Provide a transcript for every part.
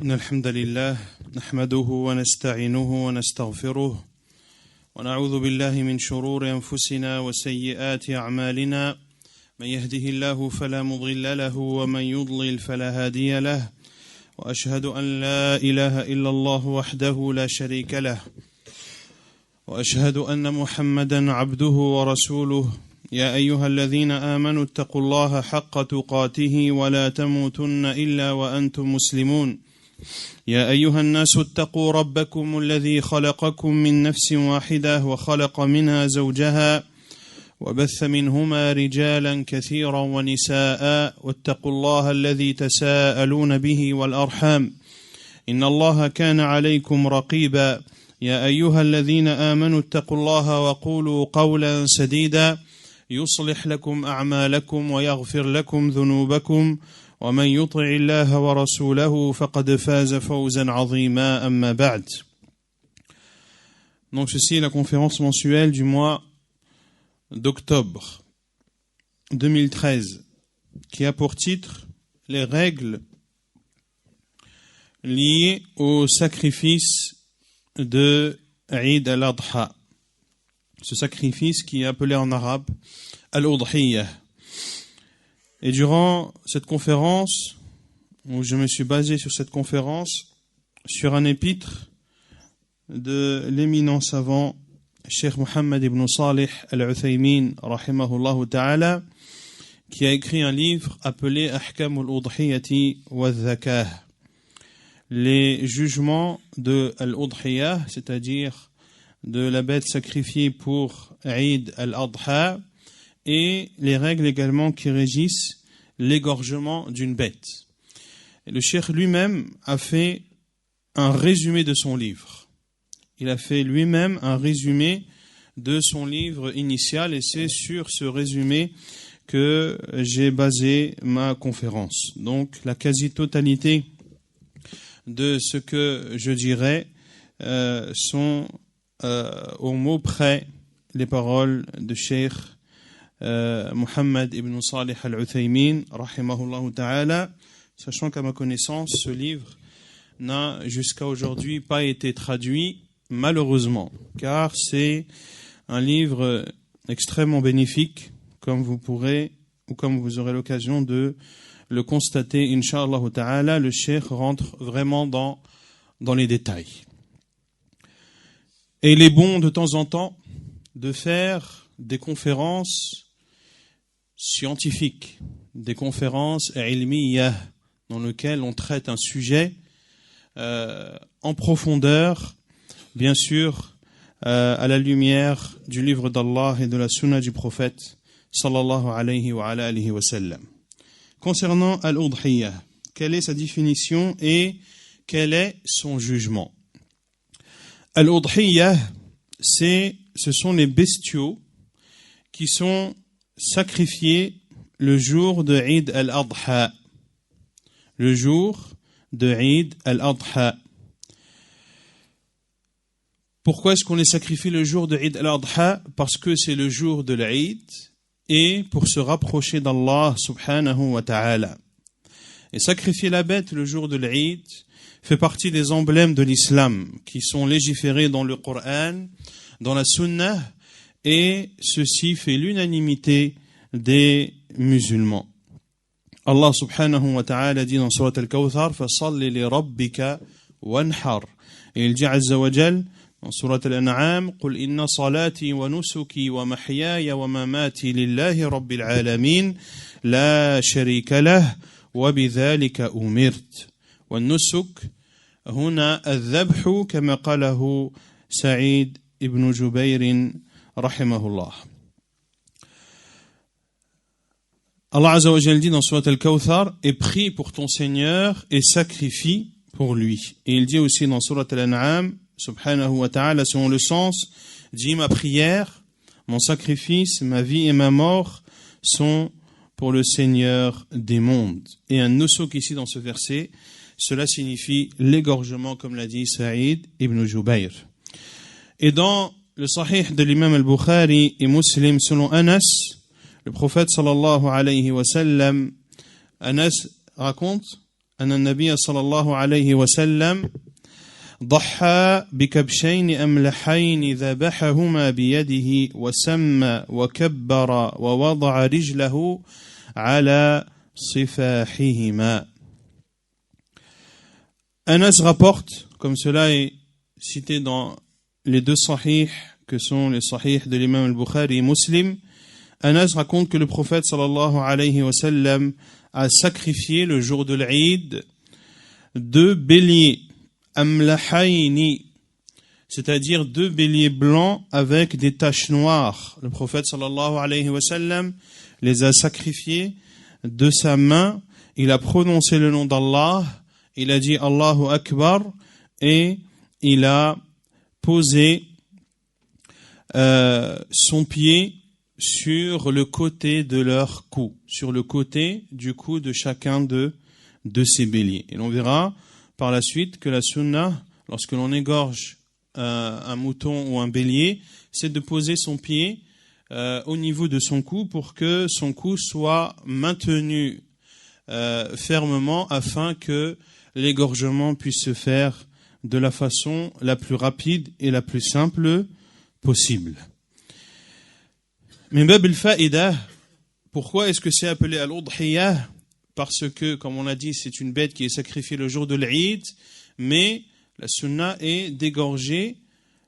إن الحمد لله نحمده ونستعينه ونستغفره ونعوذ بالله من شرور أنفسنا وسيئات أعمالنا من يهده الله فلا مضل له ومن يضلل فلا هادي له وأشهد أن لا إله إلا الله وحده لا شريك له وأشهد أن محمدا عبده ورسوله يا أيها الذين آمنوا اتقوا الله حق تقاته ولا تموتن إلا وأنتم مسلمون يا أيها الناس اتقوا ربكم الذي خلقكم من نفس واحدة وخلق منها زوجها وبث منهما رجالا كثيرا ونساء واتقوا الله الذي تساءلون به والأرحام إن الله كان عليكم رقيبا يا أيها الذين آمنوا اتقوا الله وقولوا قولا سديدا يصلح لكم أعمالكم ويغفر لكم ذنوبكم ومن يطع الله ورسوله فقد فاز فوزا عظيما أما بعد. Donc ceci est la conférence mensuelle du mois d'octobre 2013 qui a pour titre les règles liées au sacrifice de Eid al-Adha. Ce sacrifice qui est appelé en arabe al-Udhiyah. Et durant cette conférence, où je me suis basé sur cette conférence, sur un épître de l'éminent savant Cheikh Mohammed ibn Salih al-Uthaymin, rahimahullah ta'ala, qui a écrit un livre appelé Ahkam al-Udhiyati wa Zakah. Les jugements de al-Udhiyah, c'est-à-dire de la bête sacrifiée pour Eid al-Adha, et les règles également qui régissent l'égorgement d'une bête. Et le cheikh lui-même a fait un résumé de son livre. Il a fait lui-même un résumé de son livre initial et c'est sur ce résumé que j'ai basé ma conférence. Donc la quasi-totalité de ce que je dirais sont au mot près les paroles de Cheikh Mohammed ibn Salih al-Uthaymin, rahimahullah ta'ala, sachant qu'à ma connaissance, ce livre n'a jusqu'à aujourd'hui pas été traduit, malheureusement, car c'est un livre extrêmement bénéfique, comme vous pourrez, ou comme vous aurez l'occasion de le constater, incha'Allah ta'ala, le cheikh rentre vraiment dans les détails. Et il est bon de temps en temps de faire des conférences scientifiques, des conférences ilmiyah, dans lesquelles on traite un sujet en profondeur, bien sûr, à la lumière du livre d'Allah et de la sunna du prophète, sallallahu alayhi wa alihi wa sallam. Concernant al-Udhiyah, quelle est sa définition et quel est son jugement? Al-Udhiyah, ce sont les bestiaux qui sont sacrifiés le jour de Eid al-Adha. Le jour de Eid al-Adha. Pourquoi est-ce qu'on les sacrifie le jour de Eid al-Adha? Parce que c'est le jour de l'Eid et pour se rapprocher d'Allah subhanahu wa ta'ala. Et sacrifier la bête le jour de l'Eid fait partie des emblèmes de l'islam qui sont légiférés dans le Coran, dans la Sunnah, et ceci fait l'unanimité des musulmans. Allah subhanahu wa ta'ala dit dans Surat al-Kawthar فَصَلِّ لِرَبِّكَ وَانْحَرْ. Et il dit azza wa jal dans Surat al-An'am قُلْ إِنَّ صَلَاتِي وَنُسُكِي وَمَحْيَايَ وَمَمَاتِي لِلَّهِ رَبِّ الْعَالَمِينَ لَا شَرِيكَ لَهُ وَبِذَلِكَ أُمِرْتُ. والنسك هنا الذبح كما قاله سعيد ibn Jubayr rahimahullah. Allah Azza wa Jalla dit dans Surat al-Kawthar, et prie pour ton Seigneur et sacrifie pour lui. Et il dit aussi dans Surat al-An'am, subhanahu wa ta'ala, selon le sens, dit ma prière, mon sacrifice, ma vie et ma mort sont pour le Seigneur des mondes. Et un nusuk ici dans ce verset, cela signifie l'égorgement, comme l'a dit Saïd ibn Jubayr. Et dans le Sahih de l'imam al-Bukhari et Muslim, selon Anas, le prophète sallallahu alayhi wa sallam, Anas raconte أن النبي صلى الله عليه وسلم ضحى بكبشين أملحين ذبحهما بيده وسمى وكبر ووضع رجله على صفاحهما. Anas rapporte, comme cela est cité dans les deux sahih, que sont les sahih de l'imam al-Bukhari et Muslim, Anas raconte que le prophète sallallahu alayhi wa sallam a sacrifié le jour de l'Eid 2 béliers, amlahayni, c'est-à-dire 2 béliers blancs avec des taches noires. Le prophète sallallahu alayhi wa sallam les a sacrifiés de sa main. Il a prononcé le nom d'Allah, il a dit Allahu Akbar et il a posé son pied sur le côté de leur cou, sur le côté du cou de chacun de ces béliers. Et l'on verra par la suite que la sunna, lorsque l'on égorge un mouton ou un bélier, c'est de poser son pied au niveau de son cou pour que son cou soit maintenu fermement afin que l'égorgement puisse se faire de la façon la plus rapide et la plus simple possible. Min bab al-fa'ida, pourquoi est-ce que c'est appelé al-udhiyah? Parce que, comme on a dit, c'est une bête qui est sacrifiée le jour de l'Eid, mais la sunna est d'égorger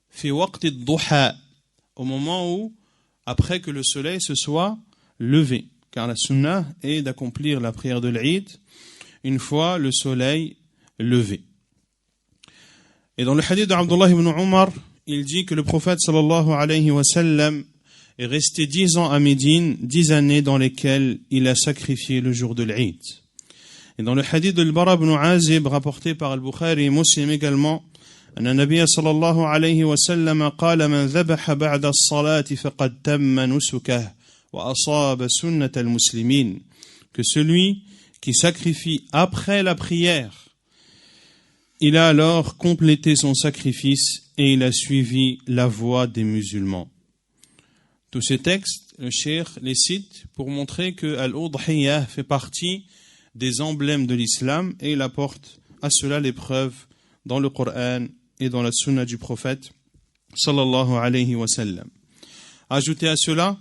fi waqt ad-duha, au moment où, après que le soleil se soit levé. Car la sunna est d'accomplir la prière de l'Eid une fois le soleil levé. Et dans le hadith d'Abdullah ibn Umar, il dit que le prophète sallallahu alayhi wa sallam est resté 10 ans à Médine, 10 années dans lesquelles il a sacrifié le jour de l'Eid. Et dans le hadith de Al-Bara ibn Azib, rapporté par Al-Bukhari et Muslim également, أن النبي صلى الله عليه وسلم قال من ذبح بعد الصلاة فقد تم نسكه وأصاب سنة المسلمين, que celui qui sacrifie après la prière, il a alors complété son sacrifice et il a suivi la voie des musulmans. Tous ces textes, le cheikh les cite pour montrer que al-udhiyah fait partie des emblèmes de l'islam et il apporte à cela les preuves dans le Coran et dans la sunna du prophète sallallahu alayhi wa sallam. Ajoutez à cela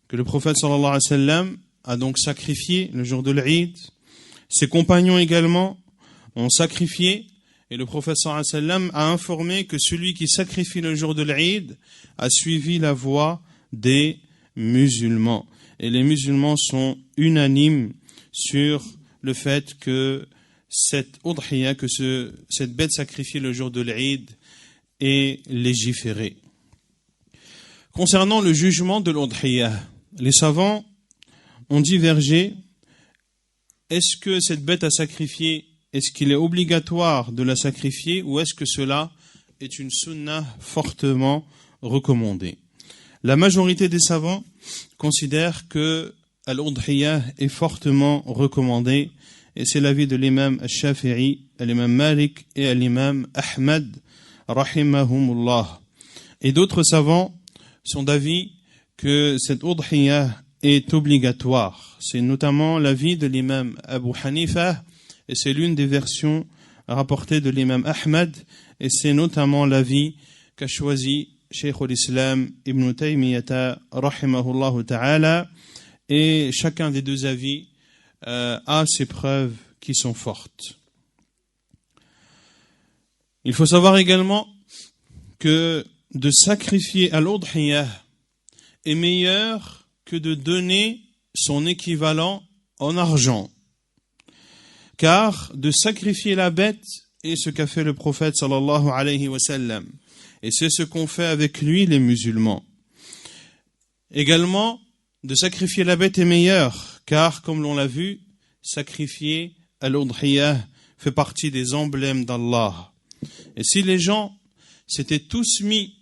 que le prophète sallallahu alayhi wa sallam a donc sacrifié le jour de l'Eid. Ses compagnons également ont sacrifié et le prophète sallallahu alayhi wa sallam a informé que celui qui sacrifie le jour de l'Eid a suivi la voie des musulmans. Et les musulmans sont unanimes sur le fait que cette udhiyah, que cette bête sacrifiée le jour de l'Eid est légiférée. Concernant le jugement de l'udhiyah, les savants ont divergé. Est-ce que cette bête à sacrifier, est-ce qu'il est obligatoire de la sacrifier ou est-ce que cela est une sunna fortement recommandée? La majorité des savants considèrent que al-udhiyah est fortement recommandé et c'est l'avis de l'imam al-Shafi'i, l'imam Malik et l'imam Ahmad rahimahumullah. Et d'autres savants sont d'avis que cette udhiyah est obligatoire. C'est notamment l'avis de l'imam Abu Hanifa et c'est l'une des versions rapportées de l'imam Ahmad et c'est notamment l'avis qu'a choisi Cheikh al-Islam Ibn Taymiyyah rahimahullah ta'ala, et chacun des deux avis a ses preuves qui sont fortes. Il faut savoir également que de sacrifier à l'udhiyah est meilleur que de donner son équivalent en argent. Car de sacrifier la bête est ce qu'a fait le prophète sallallahu alayhi wa sallam. Et c'est ce qu'ont fait avec lui les musulmans. Également, de sacrifier la bête est meilleur, car comme l'on l'a vu, sacrifier à l'udhiyah fait partie des emblèmes d'Allah. Et si les gens s'étaient tous mis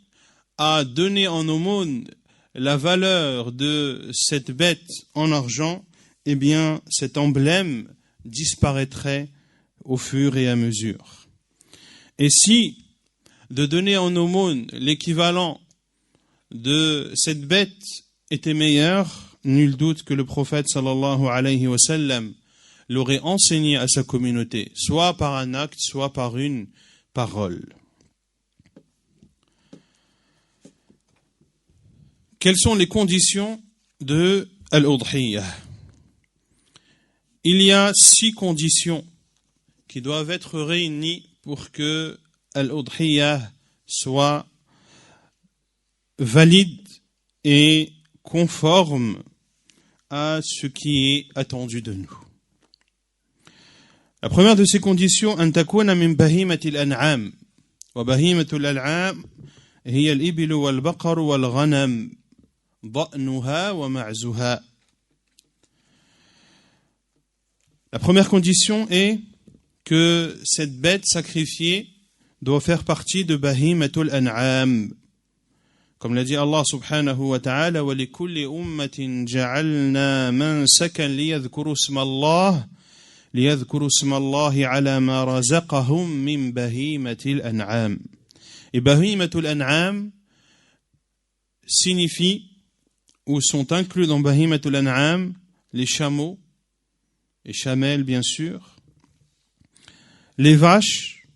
à donner en aumône la valeur de cette bête en argent, eh bien cet emblème disparaîtrait au fur et à mesure. Et si de donner en aumône l'équivalent de cette bête était meilleur, nul doute que le prophète sallallahu alayhi wa sallam l'aurait enseigné à sa communauté, soit par un acte, soit par une parole. Quelles sont les conditions de al-udhiyah? Il y a 6 conditions qui doivent être réunies pour que al-udhiyah soit valide et conforme à ce qui est attendu de nous. La première de ces conditions, an takuna min bahimatil an'am. Wa bahimatul an'am hiya al-iblu wal baqaru wal ghanam. ضأنها ومعزها. La première condition est que cette bête sacrifiée doit faire partie de bahimatul an'am. Comme l'a dit Allah subhanahu wa ta'ala, وَلِكُلِّ أُمَّةٍ جَعَلْنَا مَنْسَكًا لِيَذْكُرُوا اسْمَ اللَّهِ عَلَى مَا رَزَقَهُم مِّن بَهِيمَةِ الْأَنْعَامِ. Et bahimatul an'am signifie ou sont inclus dans bahimatul an'am les chameaux, les chamelles bien sûr, les vaches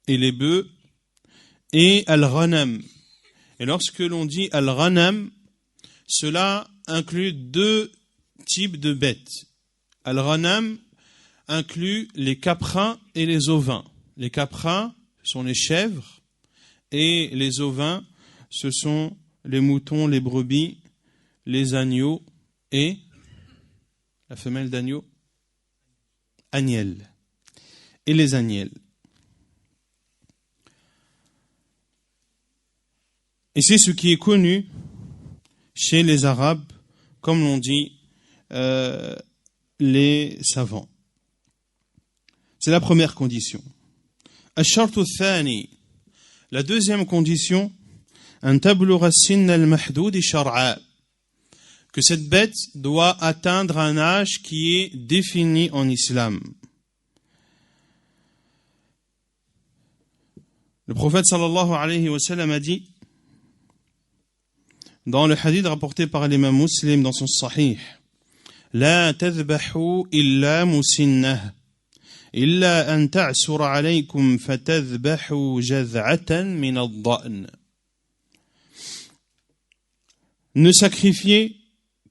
et les bœufs et al-ghanam. Et lorsque l'on dit al-ghanam, cela inclut 2 types de bêtes. Al-ghanam inclut les caprins et les ovins. Les caprins sont les chèvres et les ovins, ce sont les moutons, les brebis, les agneaux et la femelle d'agneau, agnelle, et les agnelles. Et c'est ce qui est connu chez les Arabes, comme l'ont dit les savants. C'est la première condition. Ash-shartu thani, la deuxième condition, an tablugha as-sinna al-mahdoud shar'a, que cette bête doit atteindre un âge qui est défini en islam. Le prophète sallallahu alayhi wa sallam a dit, dans le hadith rapporté par l'imam Muslim dans son sahih, La tadhbahu illa musinnah, illa an ta'sura alaykum fatadhbahu jaz'atan min ad-da'n. Ne sacrifiez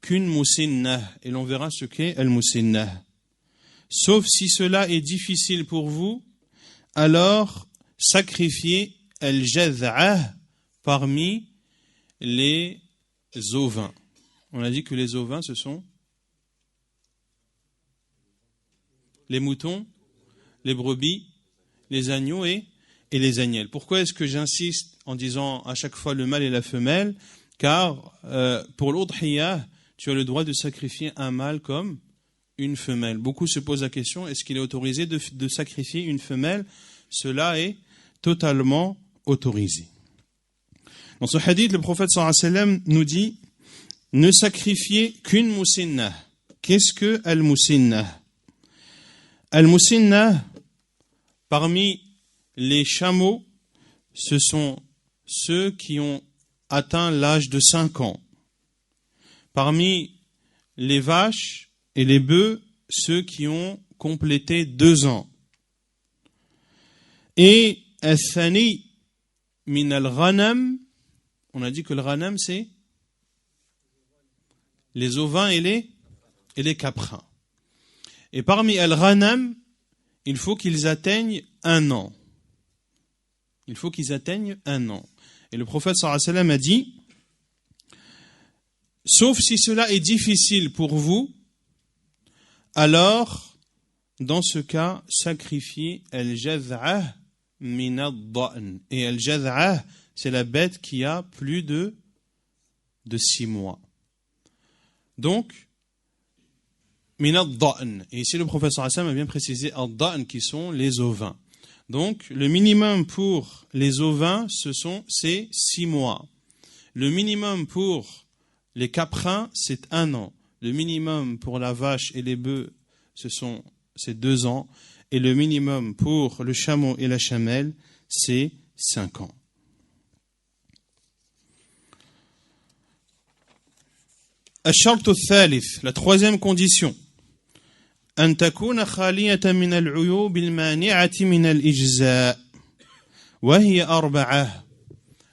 qu'une musinnah, et l'on verra ce qu'est al-musinnah. Sauf si cela est difficile pour vous, alors sacrifiez al-jaz'ah parmi les ovins. On a dit que les ovins, ce sont les moutons, les brebis, les agneaux et les agnelles. Pourquoi est-ce que j'insiste en disant à chaque fois le mâle et la femelle? Car pour l'udhiyah, tu as le droit de sacrifier un mâle comme une femelle. Beaucoup se posent la question, est-ce qu'il est autorisé de sacrifier une femelle? Cela est totalement autorisé. Dans ce hadith, le prophète sallallahu alayhi wa sallam nous dit, ne sacrifiez qu'une musinnah. Qu'est-ce que al-musinnah? Al-musinnah, parmi les chameaux, ce sont ceux qui ont atteint l'âge de 5 ans. Parmi les vaches et les bœufs, ceux qui ont complété 2 ans. Et al-thani min al-ghanam, on a dit que le ghanam c'est les ovins et les caprins. Et parmi al-ghanam, il faut qu'ils atteignent 1 an. Il faut qu'ils atteignent 1 an. Et le prophète sallallahu alayhi wa sallam a dit, sauf si cela est difficile pour vous, alors, dans ce cas, sacrifiez al-jaz'ah min ad-da'n. Et al-jaz'ah, c'est la bête qui a plus de 6 mois. Donc, min ad-da'n. Et ici, le prophète sallallahu alayhi wa sallam a bien précisé ad-da'n, qui sont les ovins. Donc, le minimum pour les ovins, c'est 6 mois. Le minimum pour les caprins, c'est 1 an. Le minimum pour la vache et les bœufs, c'est 2 ans. Et le minimum pour le chameau et la chamelle, c'est 5 ans. Ash-shartu thalith, la troisième condition. أن تكون خالية من العيوب المانعة من الإجزاء وهي أربعة.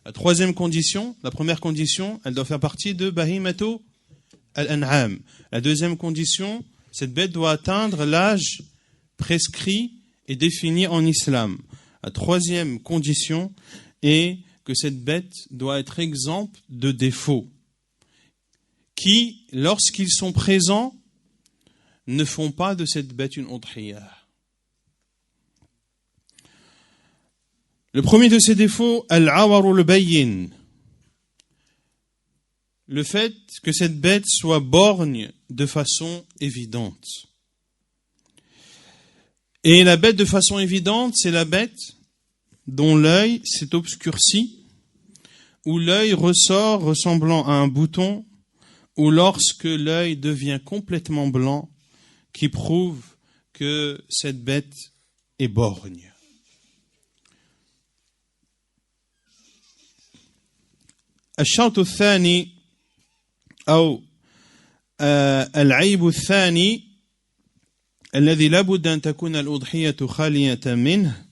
La troisième condition, la première condition, elle doit faire partie de Bahimatu al-An'am. La deuxième condition, cette bête doit atteindre l'âge prescrit et défini en islam. La troisième condition est que cette bête doit être exempte de défauts qui, lorsqu'ils sont présents, ne font pas de cette bête une udhiyah. Le premier de ces défauts, al-awaru al-bayyin. Le fait que cette bête soit borgne de façon évidente. Et la bête de façon évidente, c'est la bête dont l'œil s'est obscurci, où l'œil ressort ressemblant à un bouton, ou lorsque l'œil devient complètement blanc, qui prouve que cette bête est borgne. الشرط الثاني أو العيب الثاني الذي لابد أن تكون الأضحية خالية منه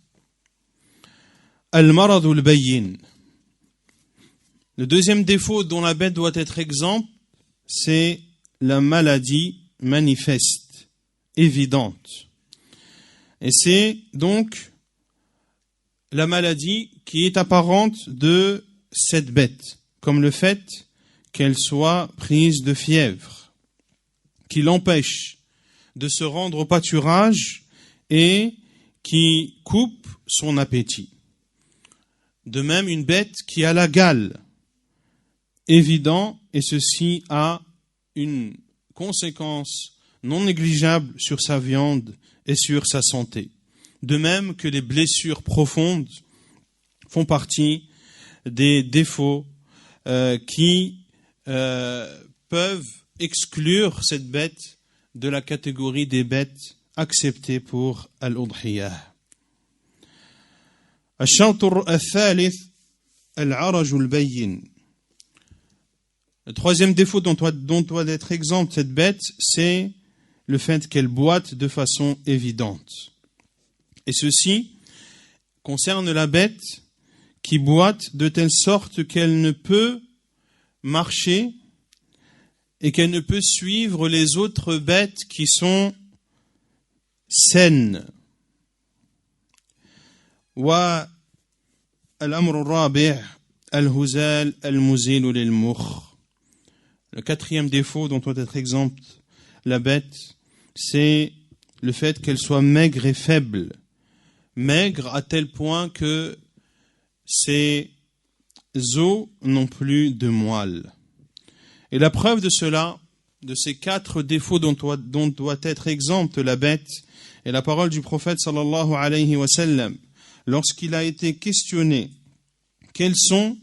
المرض البين. Le deuxième défaut dont la bête doit être exempte, c'est la maladie manifeste, évidente. Et c'est donc la maladie qui est apparente de cette bête, comme le fait qu'elle soit prise de fièvre, qui l'empêche de se rendre au pâturage et qui coupe son appétit. De même, une bête qui a la gale, évident, et ceci a une conséquence non négligeable sur sa viande et sur sa santé. De même que les blessures profondes font partie des défauts qui peuvent exclure cette bête de la catégorie des bêtes acceptées pour al-udhiyah. الشرط الثالث العرج البين. Le troisième défaut dont doit être exempte cette bête, c'est le fait qu'elle boite de façon évidente. Et ceci concerne la bête qui boite de telle sorte qu'elle ne peut marcher et qu'elle ne peut suivre les autres bêtes qui sont saines. Wa al-amr al-rabi' al-huzal al-muzil lil-mukh. Le quatrième défaut dont doit être exempte la bête, c'est le fait qu'elle soit maigre et faible. Maigre à tel point que ses os n'ont plus de moelle. Et la preuve de cela, de ces quatre défauts dont doit être exempte la bête, est la parole du prophète sallallahu alayhi wa sallam, lorsqu'il a été questionné quelles sont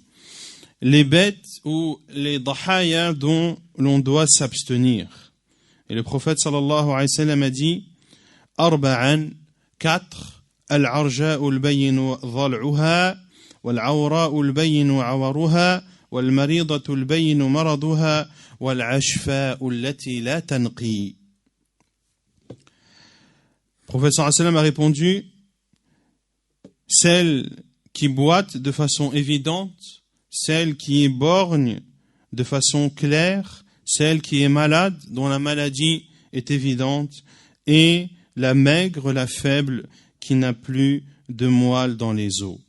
les bêtes ou les dahaya dont l'on doit s'abstenir. Et le prophète sallallahu alayhi wa sallam a dit arba'an, 4, al-arja'u al-bayinu dhal'uha wal-awra'u al-bayinu awaruha wal-maridatu al-bayinu maraduha wal-ashfa'u allati la tanqi. Le prophète sallallahu alayhi wa sallam a répondu celle qui boite de façon évidente, celle qui est borgne de façon claire, celle qui est malade, dont la maladie est évidente, et la maigre, la faible, qui n'a plus de moelle dans les os.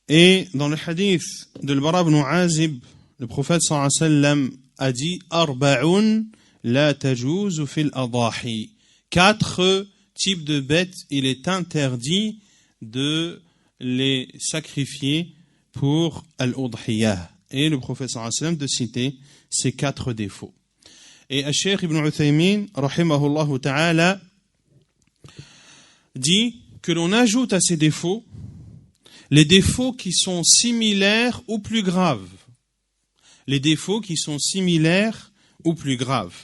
Et dans le hadith de Al-Bara ibn Azib, le prophète sallallahu alayhi wa sallam a dit « Arba'un la tajuzu fil adahi » 4 types de bêtes, il est interdit de les sacrifier pour al-udhiyah. Et le prophète sallallahu alayhi wa sallam de citer ces 4 défauts. Et Al-Cheikh Ibn Uthaymin, rahimahullah ta'ala, dit que l'on ajoute à ces défauts les défauts qui sont similaires ou plus graves. Les défauts qui sont similaires ou plus graves.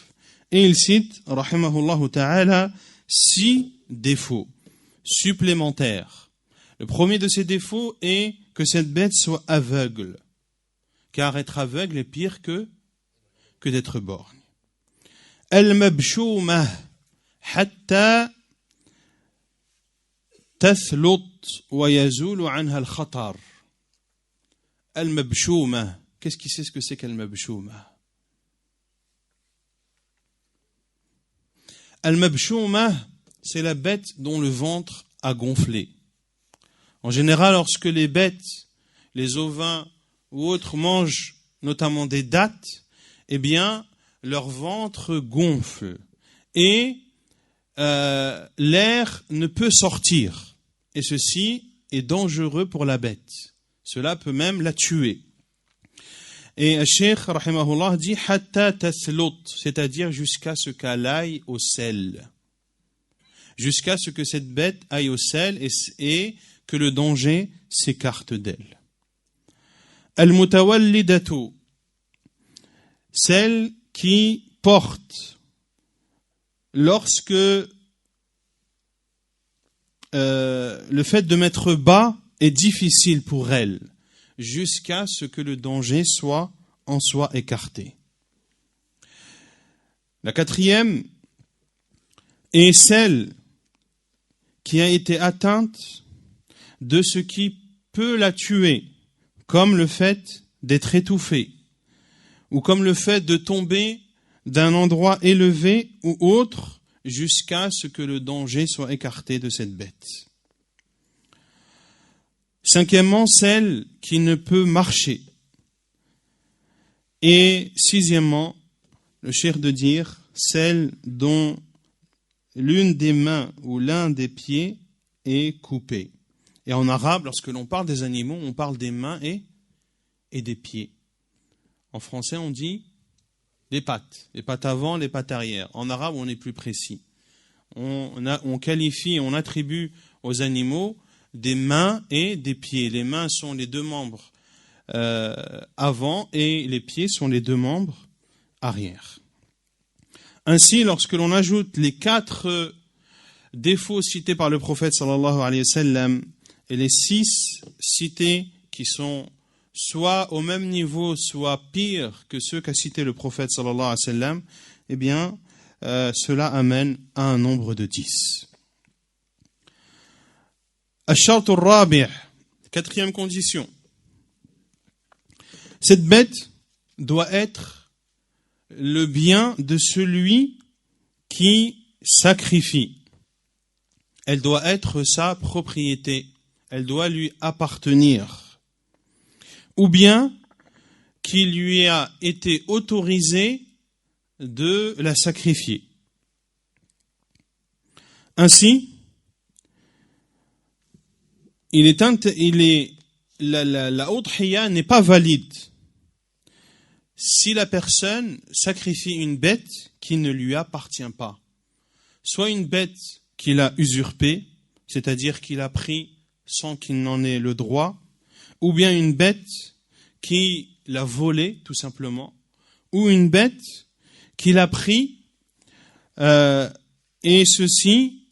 Et il cite, rahimahullah ta'ala, 6 défauts supplémentaires. Le premier de ces défauts est que cette bête soit aveugle. Car être aveugle est pire que que d'être borgne. Al-mabshoumah hatta tathlut wa yazulu anha al-khatar. Al-mabshoumah. Qu'est-ce qui sait ce que c'est qu'al-mabshoumah? Al-mabshoumah, c'est la bête dont le ventre a gonflé. En général, lorsque les bêtes, les ovins ou autres mangent notamment des dattes, eh bien, leur ventre gonfle et l'air ne peut sortir. Et ceci est dangereux pour la bête. Cela peut même la tuer. Et Cheikh, rahimahullah, dit « hatta taslut », c'est-à-dire jusqu'à ce qu'elle aille au sel. Jusqu'à ce que cette bête aille au sel et que le danger s'écarte d'elle. Al-mutawallidatu, celle qui porte lorsque le fait de mettre bas est difficile pour elle, jusqu'à ce que le danger soit en soi écarté. La quatrième est celle qui a été atteinte de ce qui peut la tuer, comme le fait d'être étouffée, ou comme le fait de tomber d'un endroit élevé ou autre, jusqu'à ce que le danger soit écarté de cette bête. Cinquièmement, celle qui ne peut marcher. Et sixièmement, le cheikh de dire, celle dont l'une des mains ou l'un des pieds est coupé. Et en arabe, lorsque l'on parle des animaux, on parle des mains et des pieds. En français, on dit les pattes avant, les pattes arrière. En arabe, on est plus précis. On qualifie, on attribue aux animaux des mains et des pieds. Les mains sont les deux membres avant et les pieds sont les deux membres arrière. Ainsi, lorsque l'on ajoute les 4 défauts cités par le prophète sallallahu alayhi wa sallam et les 6 cités qui sont soit au même niveau, soit pires que ceux qu'a cités le prophète sallallahu alayhi wa sallam, eh bien, cela amène à un nombre de 10. Ash-shart ar-rabi', 4e condition. Cette bête doit être le bien de celui qui sacrifie. Elle doit être sa propriété. Elle doit lui appartenir. Ou bien qu'il lui a été autorisé de la sacrifier. Ainsi, la udhiya n'est pas valide si la personne sacrifie une bête qui ne lui appartient pas. Soit une bête qu'il a usurpée, c'est-à-dire qu'il a pris sans qu'il n'en ait le droit, ou bien une bête qui l'a volée, tout simplement, ou une bête qu'il a pris, et ceci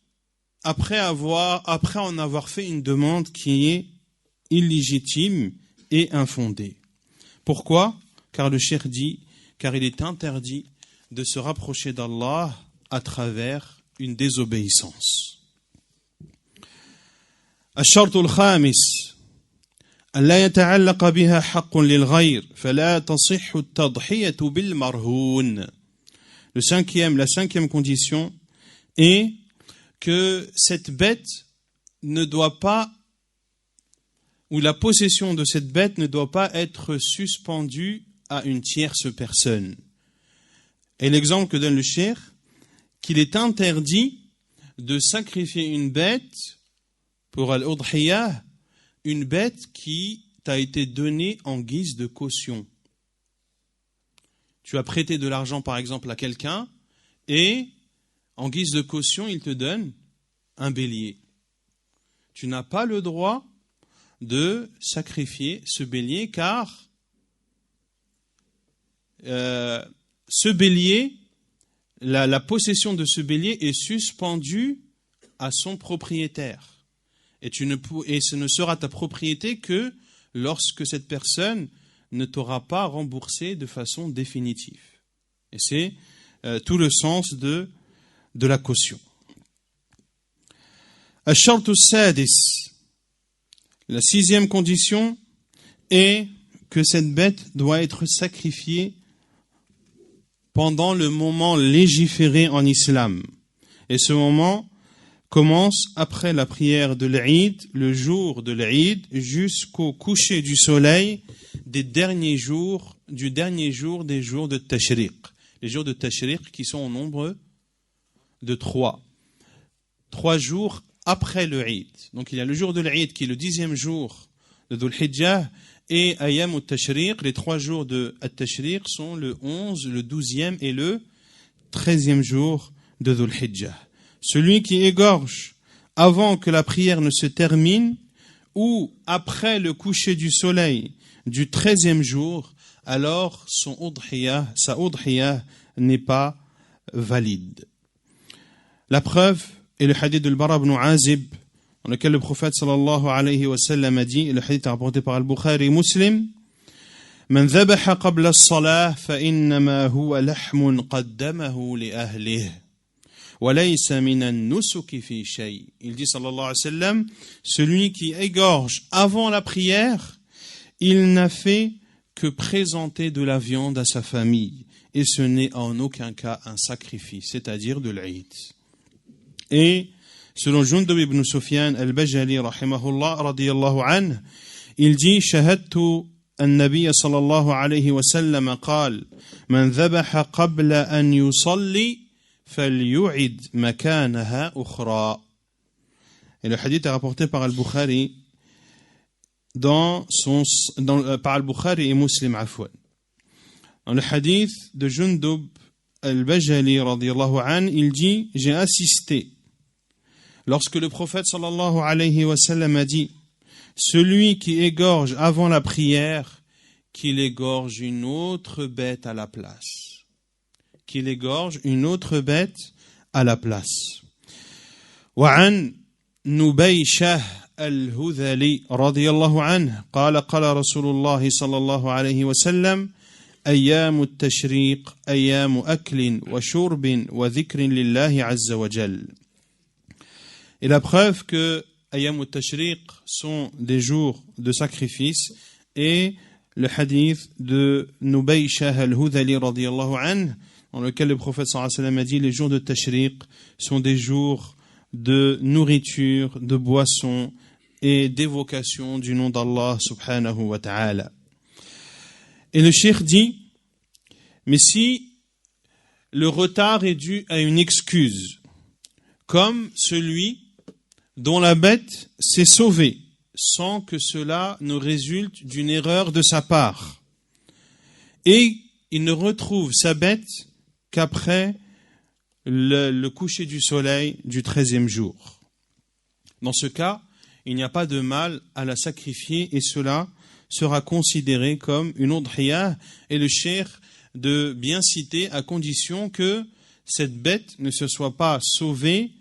après en avoir fait une demande qui est illégitime et infondée. Pourquoi? Car le cheikh dit, car il est interdit de se rapprocher d'Allah à travers une désobéissance. الشرط الخامس ألا يتعلق بها حق للغير فلا تصح التضحية بالمرهون. La cinquième condition est que cette bête ne doit pas, ou la possession de cette bête ne doit pas être suspendue à une tierce personne. Et l'exemple que donne le cheikh, qu'il est interdit de sacrifier une bête pour al-udhiyah, une bête qui t'a été donnée en guise de caution. Tu as prêté de l'argent par exemple à quelqu'un et en guise de caution, il te donne un bélier. Tu n'as pas le droit de sacrifier ce bélier car ce bélier, la possession de ce bélier est suspendue à son propriétaire. Et ce ne sera ta propriété que lorsque cette personne ne t'aura pas remboursé de façon définitive. Et c'est tout le sens de la caution. Ash-shartu as-sadis, la sixième condition est que cette bête doit être sacrifiée pendant le moment légiféré en islam. Et ce moment commence après la prière de l'Eid, le jour de l'Eid, jusqu'au coucher du soleil des derniers jours, des jours de Tashriq. Les jours de Tashriq qui sont au nombre de 3. 3 jours après le Eid. Donc il y a le jour de l'Eid qui est le 10e jour de Dhul Hijjah et Ayyam al-Tashriq. Les 3 jours de Tashriq sont le 11, le 12e et le 13e jour de Dhul Hijjah. Celui qui égorge avant que la prière ne se termine ou après le coucher du soleil du 13e jour, alors sa udhiyah n'est pas valide. La preuve est le hadith de Bara ibn Azib, dans lequel le prophète sallallahu alayhi wa sallam a dit, et le hadith est rapporté par Al-Bukhari et Muslim, Man dhabaha qabla as-salah fa innama huwa lahmun qaddamahu li ahlihi wa laysa min an-nusuki fi shay. Il dit sallallahu alayhi wa sallam, celui qui égorge avant la prière, il n'a fait que présenter de la viande à sa famille, et ce n'est en aucun cas un sacrifice, c'est-à-dire de l'Eid. Et selon Jundub ibn Sufyan al-Bajali rahimahullah radiyallahu anhu, il dit shahadtu النبي صلى الله عليه وسلم قال من ذبح قبل أن يصلي فليعد مكانها أخرى. Et le hadith est rapporté par Al-Bukhari par Al-Bukhari et Muslim afwan. Dans le hadith de Jundub al-Bajali radiyallahu anhu, il dit j'ai assisté lorsque le prophète sallallahu alayhi wa sallam a dit celui qui égorge avant la prière, qu'il égorge une autre bête à la place. Qu'il égorge une autre bête à la place. وعن نبيشة الهذلي رضي الله عنه قال قال رسول الله صلى الله عليه وسلم أيام التشريق أيام أكل وشرب وذكر لله عز وجل. Et la preuve que Ayyam al-Tashriq sont des jours de sacrifice et le hadith de Nubayshah al-Hudhali radiyallahu anhu dans lequel le prophète sallallahu alayhi wa sallam a dit les jours de Tashriq sont des jours de nourriture, de boisson et d'évocation du nom d'Allah subhanahu wa ta'ala. Et le cheikh dit mais si le retard est dû à une excuse comme celui dont la bête s'est sauvée, sans que cela ne résulte d'une erreur de sa part. Et il ne retrouve sa bête qu'après le coucher du soleil du 13e jour. Dans ce cas, il n'y a pas de mal à la sacrifier et cela sera considéré comme une udhiyah et le cheikh de bien citer à condition que cette bête ne se soit pas sauvée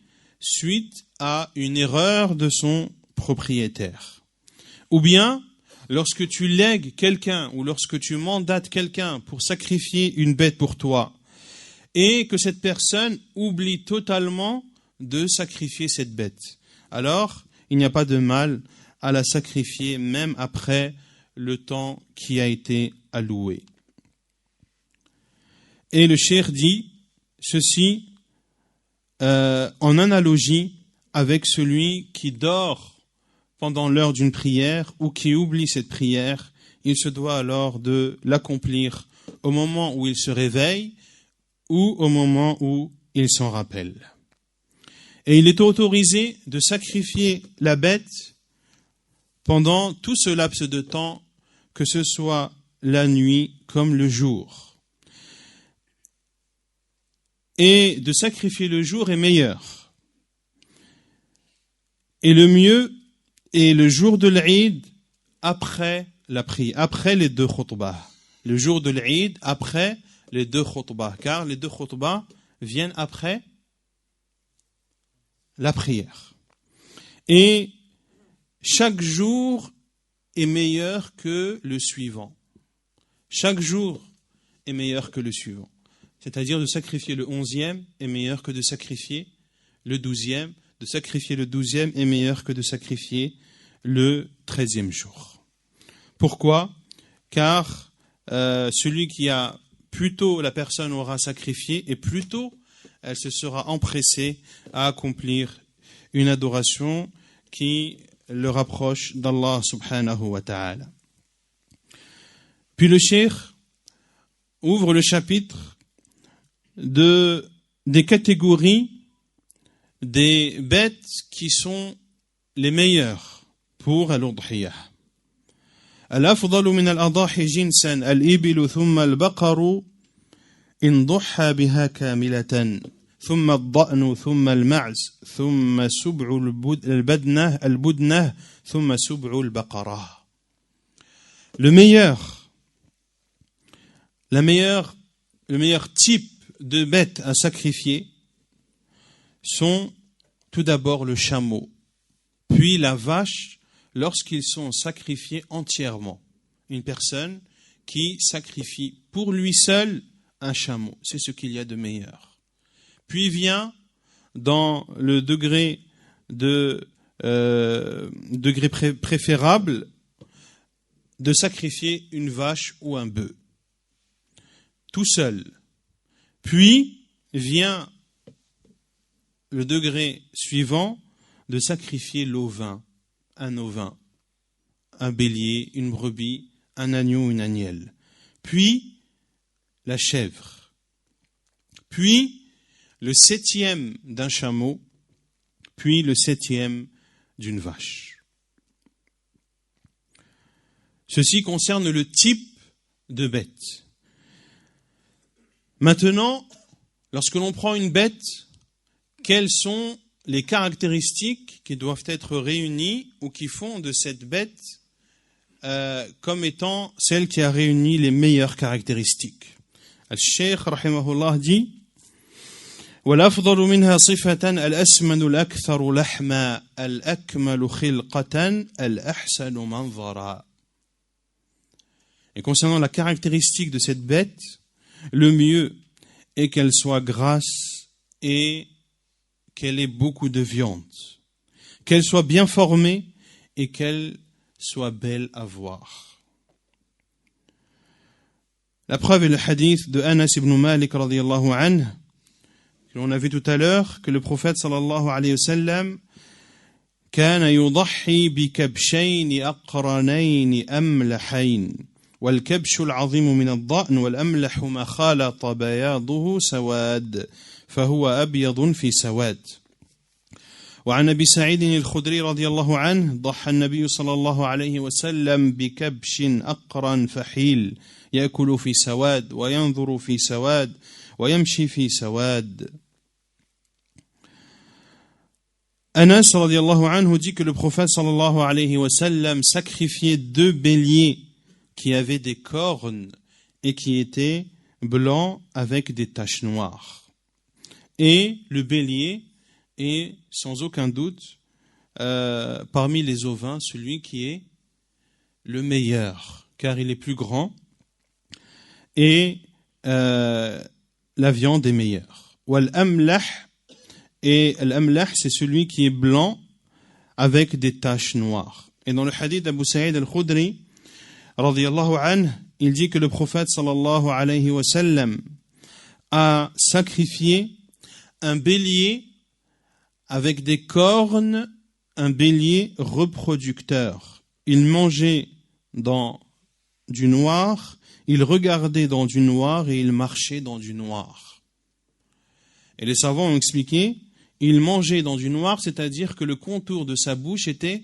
suite à une erreur de son propriétaire. Ou bien, lorsque tu lègues quelqu'un ou lorsque tu mandates quelqu'un pour sacrifier une bête pour toi et que cette personne oublie totalement de sacrifier cette bête, alors il n'y a pas de mal à la sacrifier même après le temps qui a été alloué. Et le cheikh dit ceci en analogie avec celui qui dort pendant l'heure d'une prière ou qui oublie cette prière, il se doit alors de l'accomplir au moment où il se réveille ou au moment où il s'en rappelle. Et il est autorisé de sacrifier la bête pendant tout ce laps de temps, que ce soit la nuit comme le jour. Et de sacrifier le jour est meilleur. Et le mieux est le jour de l'Eid après la prière, après les 2 khutbahs. Le jour de l'Eid après les 2 khutbahs, car les 2 khutbahs viennent après la prière. Et chaque jour est meilleur que le suivant. Chaque jour est meilleur que le suivant. c'est-à-dire de sacrifier le 11e est meilleur que de sacrifier le 12e, de sacrifier le 12e est meilleur que de sacrifier le 13e jour. Pourquoi? Car celui qui a plus tôt la personne aura sacrifié et plus tôt elle se sera empressée à accomplir une adoration qui le rapproche d'Allah subhanahu wa ta'ala. Puis le cheikh ouvre le chapitre des catégories des bêtes qui sont les meilleures pour l'udhiyah. الأفضل من الأضاحي جنسا الإبل ثم البقر إن ضحى بها كاملة ثم الضأن ثم المعز ثم سبع البدنة ثم سبع البقرة. Le meilleur type de bêtes à sacrifier sont tout d'abord le chameau, puis la vache lorsqu'ils sont sacrifiés entièrement. Une personne qui sacrifie pour lui seul un chameau, c'est ce qu'il y a de meilleur. Puis vient dans le degré préférable de sacrifier une vache ou un bœuf, tout seul. Puis vient le degré suivant de sacrifier l'ovin, un ovin, un bélier, une brebis, un agneau, une agnelle. Puis la chèvre. Puis le 7e d'un chameau. Puis le 7e d'une vache. Ceci concerne le type de bête. Maintenant, lorsque l'on prend une bête, quelles sont les caractéristiques qui doivent être réunies ou qui font de cette bête comme étant celle qui a réuni les meilleures caractéristiques? Al-Sheikh rahimahullah dit وَالْأَفْضَلُ مِنْهَا صِفَةً الْأَسْمَنُ الْأَكْثَرُ لَحْمًا الْأَكْمَلُ خِلْقَةً الْأَحْسَنُ مَنْظَرًا. Et concernant la caractéristique de cette bête, le mieux est qu'elle soit grasse et qu'elle ait beaucoup de viande, qu'elle soit bien formée et qu'elle soit belle à voir. La preuve est le hadith de Anas ibn Malik radiyallahu anhu, que l'on a vu tout à l'heure, que le prophète sallallahu alayhi wa sallam كان يضحي بكبشين أقرنين أملحين والكبش العظيم من الضأن والأملح ما خالط بياضه سواد فهو أبيض في سواد. وعن أبي سعيد الخدري رضي الله عنه ضحى النبي صلى الله عليه وسلم بكبش أقرن فحيل يأكل في سواد وينظر في سواد ويمشي في سواد. Anas radiallahu anhu dit que le prophète sallallahu alayhi wa sallam sacrifiait 2 béliers qui avaient des cornes et qui étaient blancs avec des taches noires. Et le bélier est sans aucun doute parmi les ovins celui qui est le meilleur, car il est plus grand et la viande est meilleure. Wal-amlah, et l'amlah, c'est celui qui est blanc avec des taches noires. Et dans le hadith d'Abu Sa'id al-Khudri, radiyallahu anhu, il dit que le prophète sallallahu alayhi wa sallam a sacrifié un bélier avec des cornes, un bélier reproducteur. Il mangeait dans du noir, il regardait dans du noir et il marchait dans du noir. Et les savants ont expliqué, il mangeait dans du noir, c'est-à-dire que le contour de sa bouche était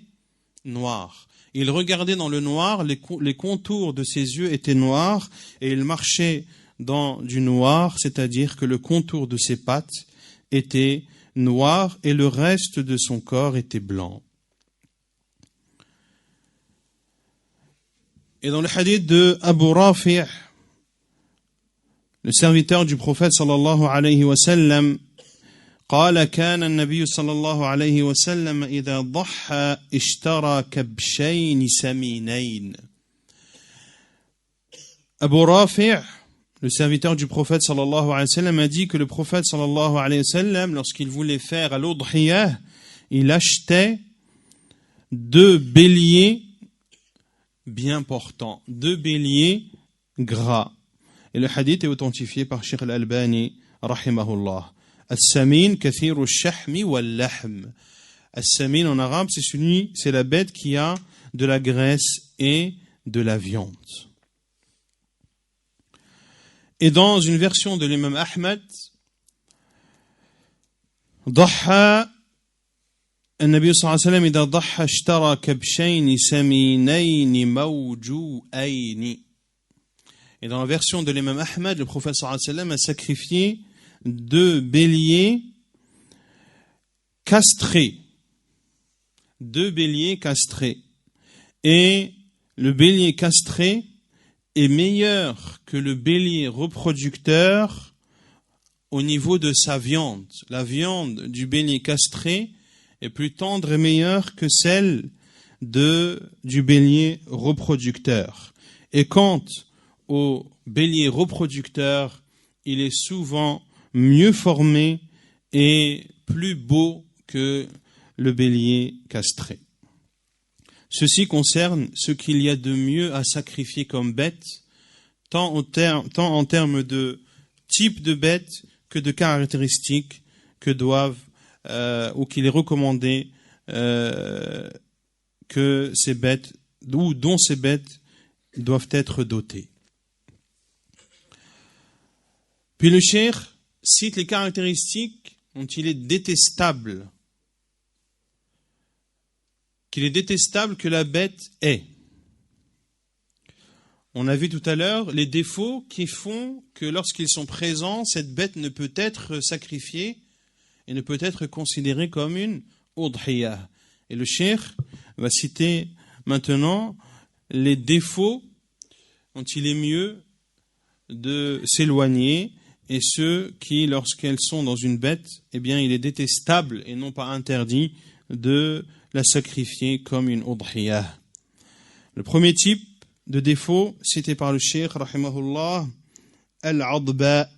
noir. Il regardait dans le noir, les contours de ses yeux étaient noirs, et il marchait dans du noir, c'est-à-dire que le contour de ses pattes était noir et le reste de son corps était blanc. Et dans le hadith de Abu Rafi', le serviteur du prophète sallallahu alayhi wa sallam, قال كان النبي صلى الله عليه وسلم إذا ضحى اشترى كبشين سمينين. Abu Rafi' le serviteur du prophète sallallahu alayhi wa sallam a dit que le prophète sallallahu alayhi wa sallam, lorsqu'il voulait faire al-udhiyah, il achetait 2 béliers bien portants, 2 béliers gras. Et le hadith est authentifié par Cheikh al-Albani, rahimahullah. As-samin kathiru ash-shahmi wal-lahm. As-samin en arabe, c'est la bête qui a de la graisse et de la viande. Et dans une version de l'imam Ahmed, ضحى النبي صلى الله عليه وسلم إذا ضحى اشترى كبشين سمينين موجوئين. Et dans la version de l'imam Ahmed, le prophète sallallahu alayhi wa sallam a sacrifié 2 béliers castrés. 2 béliers castrés. Et le bélier castré est meilleur que le bélier reproducteur au niveau de sa viande. La viande du bélier castré est plus tendre et meilleure que celle du bélier reproducteur. Et quant au bélier reproducteur, il est souvent mieux formé et plus beau que le bélier castré. Ceci concerne ce qu'il y a de mieux à sacrifier comme bête, tant en termes de type de bête que de caractéristiques que doivent ou qu'il est recommandé que ces bêtes ou dont ces bêtes doivent être dotées. Puis le cheikh cite les caractéristiques dont il est détestable, que la bête ait. On a vu tout à l'heure les défauts qui font que lorsqu'ils sont présents, cette bête ne peut être sacrifiée et ne peut être considérée comme une udhiyah. Et le cheikh va citer maintenant les défauts dont il est mieux de s'éloigner et ceux qui, lorsqu'elles sont dans une bête, eh bien, il est détestable et non pas interdit de la sacrifier comme une udhiyah. Le premier type de défaut cité par le cheikh, rahimahullah, al-adba.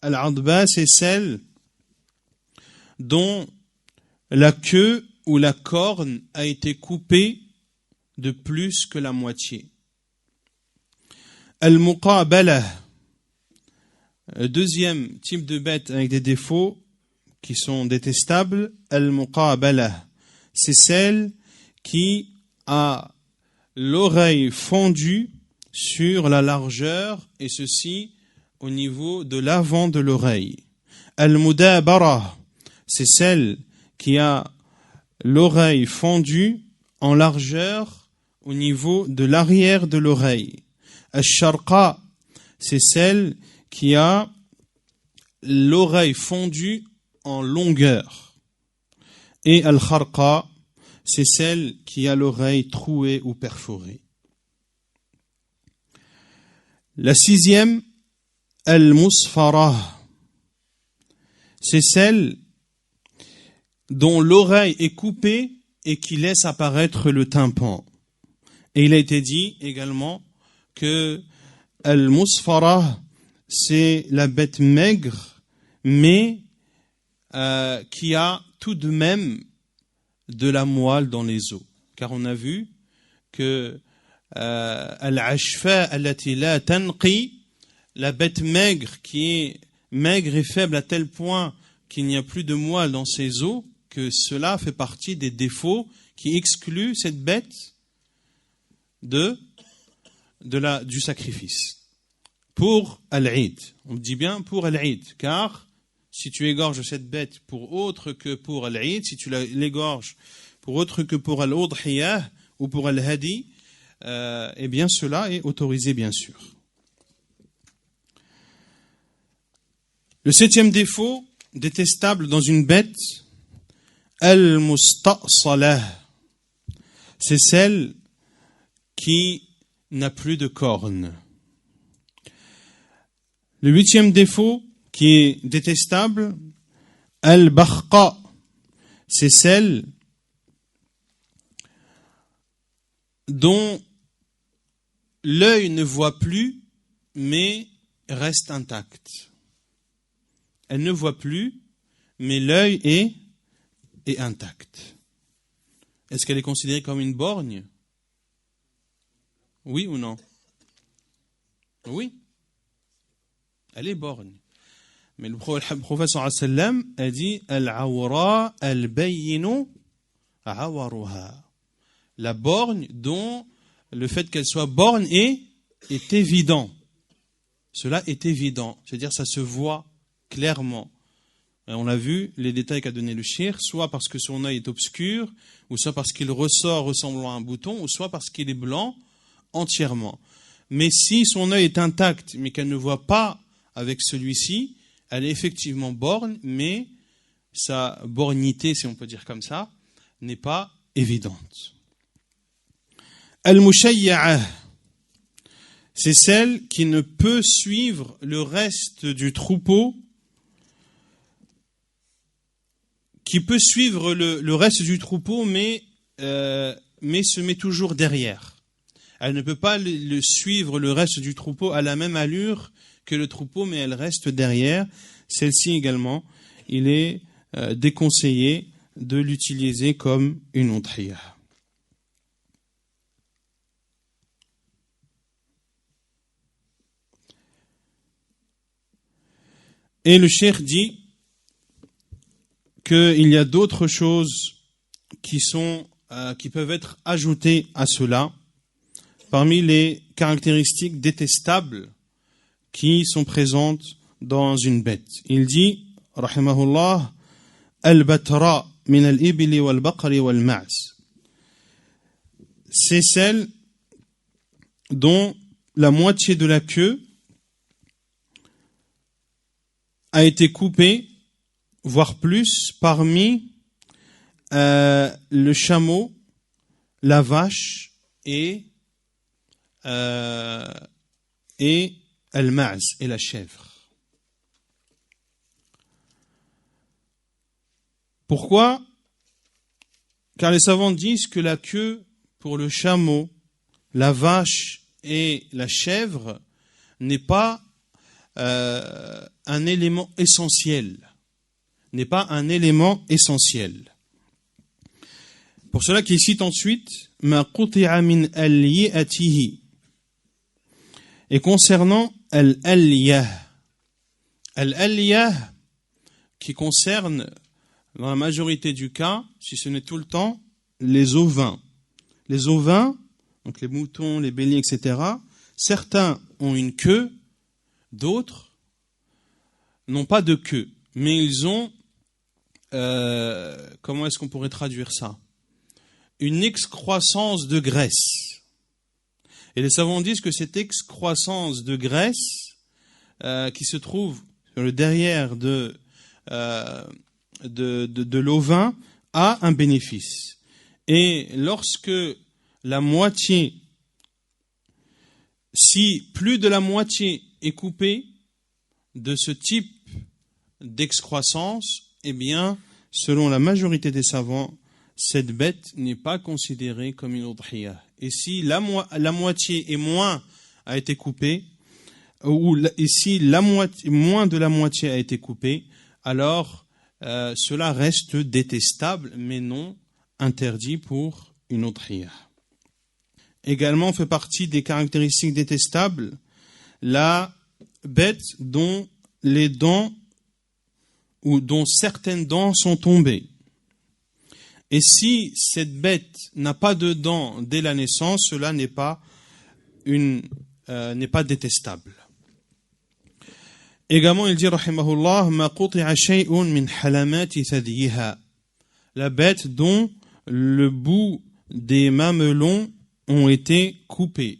Al-adba, c'est celle dont la queue ou la corne a été coupée de plus que la moitié. Al-muqabala, deuxième type de bête avec des défauts qui sont détestables, al-muqabala, c'est celle qui a l'oreille fondue sur la largeur et ceci au niveau de l'avant de l'oreille. Al-mudabara, c'est celle qui a l'oreille fondue en largeur au niveau de l'arrière de l'oreille. Al-sharqa, c'est celle qui a l'oreille fondue en longueur. Et al-kharqa, c'est celle qui a l'oreille trouée ou perforée. La sixième, al-musfara, c'est celle dont l'oreille est coupée et qui laisse apparaître le tympan. Et il a été dit également que al-musfara, c'est la bête maigre, mais qui a tout de même de la moelle dans les os. Car on a vu que al-ashfa allati la tanqi, la bête maigre qui est maigre et faible à tel point qu'il n'y a plus de moelle dans ses os, que cela fait partie des défauts qui excluent cette bête du sacrifice. Pour Al-Eid, on dit bien pour Al-Eid, car si tu égorges cette bête pour autre que pour Al-Eid, si tu l'égorges pour autre que pour Al-Udhiyah ou pour Al-Hadi, eh bien cela est autorisé bien sûr. Le septième défaut, détestable dans une bête, Al-Musta'salah, c'est celle qui n'a plus de cornes. Le huitième défaut qui est détestable, Al-Bakhqa, c'est celle dont l'œil ne voit plus, mais reste intacte. Elle ne voit plus, mais l'œil est intact. Est-ce qu'elle est considérée comme une borgne? Oui ou non? Oui. Elle est borgne. Mais le prophète sallam a dit al-awra al-bayyinu awaruha. La borgne dont le fait qu'elle soit borgne est évident. Cela est évident, c'est-à-dire ça se voit clairement. Et on a vu les détails qu'a donné le cheikh, soit parce que son œil est obscur, ou soit parce qu'il ressort ressemblant à un bouton, ou soit parce qu'il est blanc entièrement. Mais si son œil est intact, mais qu'elle ne voit pas avec celui-ci, elle est effectivement borgne, mais sa borgnité, si on peut dire comme ça, n'est pas évidente. Al-Mushayya'ah, c'est celle qui ne peut suivre le reste du troupeau, qui peut suivre le reste du troupeau, mais se met toujours derrière. Elle ne peut pas suivre le reste du troupeau à la même allure que le troupeau, mais elle reste derrière. Celle-ci également, il est déconseillé de l'utiliser comme une udhiyah. Et le cheikh dit qu'il y a d'autres choses qui peuvent être ajoutées à cela, parmi les caractéristiques détestables qui sont présentes dans une bête. Il dit, rahimahullah, al-batra min al-ibli wal-baqri wal-ma'z. C'est celle dont la moitié de la queue a été coupée, voire plus, parmi le chameau, la vache et al-ma'z, et la chèvre. Pourquoi? Car les savants disent que la queue pour le chameau, la vache et la chèvre n'est pas un élément essentiel. N'est pas un élément essentiel. Pour cela qu'il cite ensuite ma quti'a min al-yi'atihi. Et concernant al-aliyah, al-aliyah qui concerne dans la majorité du cas, si ce n'est tout le temps, les ovins. Les ovins, donc les moutons, les béliers, etc., certains ont une queue, d'autres n'ont pas de queue, mais ils ont, comment est-ce qu'on pourrait traduire ça? Une excroissance de graisse. Et les savants disent que cette excroissance de graisse qui se trouve sur le derrière de l'ovin a un bénéfice. Et lorsque la moitié, si plus de la moitié est coupée de ce type d'excroissance, eh bien, selon la majorité des savants, cette bête n'est pas considérée comme une udhiyah. Et si la moitié et moins a été coupée, et si moins de la moitié a été coupée, alors cela reste détestable, mais non interdit pour une udhiyah. Également fait partie des caractéristiques détestables la bête dont les dents ou dont certaines dents sont tombées. Et si cette bête n'a pas de dents dès la naissance, cela n'est pas détestable. Également, il dit rahimahullah ma quti'a shay'un min halamati thadyiha. La bête dont le bout des mamelons ont été coupés.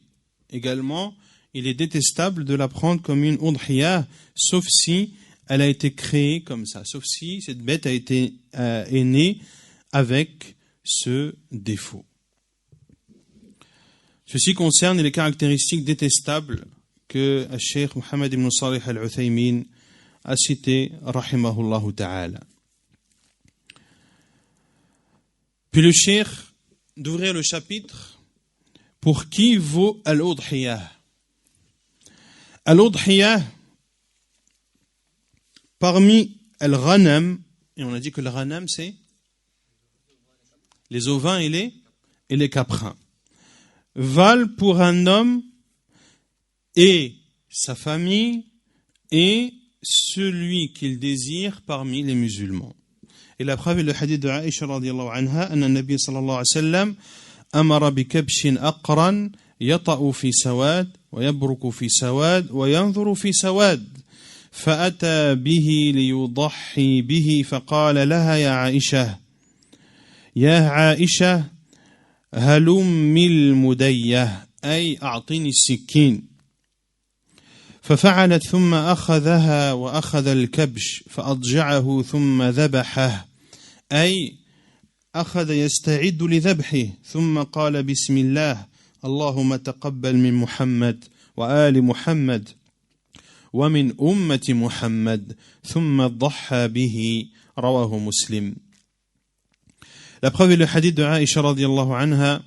Également, il est détestable de la prendre comme une udhiyah, sauf si elle a été créée comme ça, sauf si cette bête est née avec ce défaut. Ceci concerne les caractéristiques détestables que le Cheikh Mohammed ibn Salih al-Uthaymin a cité, rahimahullah ta'ala. Puis le Cheikh d'ouvrir le chapitre pour qui vaut al-udhiyah. Al-udhiyah, parmi al-ghanam, et on a dit que le ghanam c'est les ovins et les caprins, valent pour un homme et sa famille et celui qu'il désire parmi les musulmans. Et la preuve est le hadith de Aïcha radiyallahu anha, anna Nabi sallallahu alayhi wa sallam amara bi kabshin aqran yata'u fi sawad wa yabruku fi sawad wa yanzuru fi sawad فأتى به ليضحي به فقال لها يا عائشة هلم المدية أي أعطني السكين ففعلت ثم أخذها وأخذ الكبش فأضجعه ثم ذبحه أي أخذ يستعد لذبحه ثم قال بسم الله اللهم تقبل من محمد وآل محمد ومن أمة محمد ثم ضحى به رواه مسلم. La preuve est le hadith de Aïcha radiyallahu anha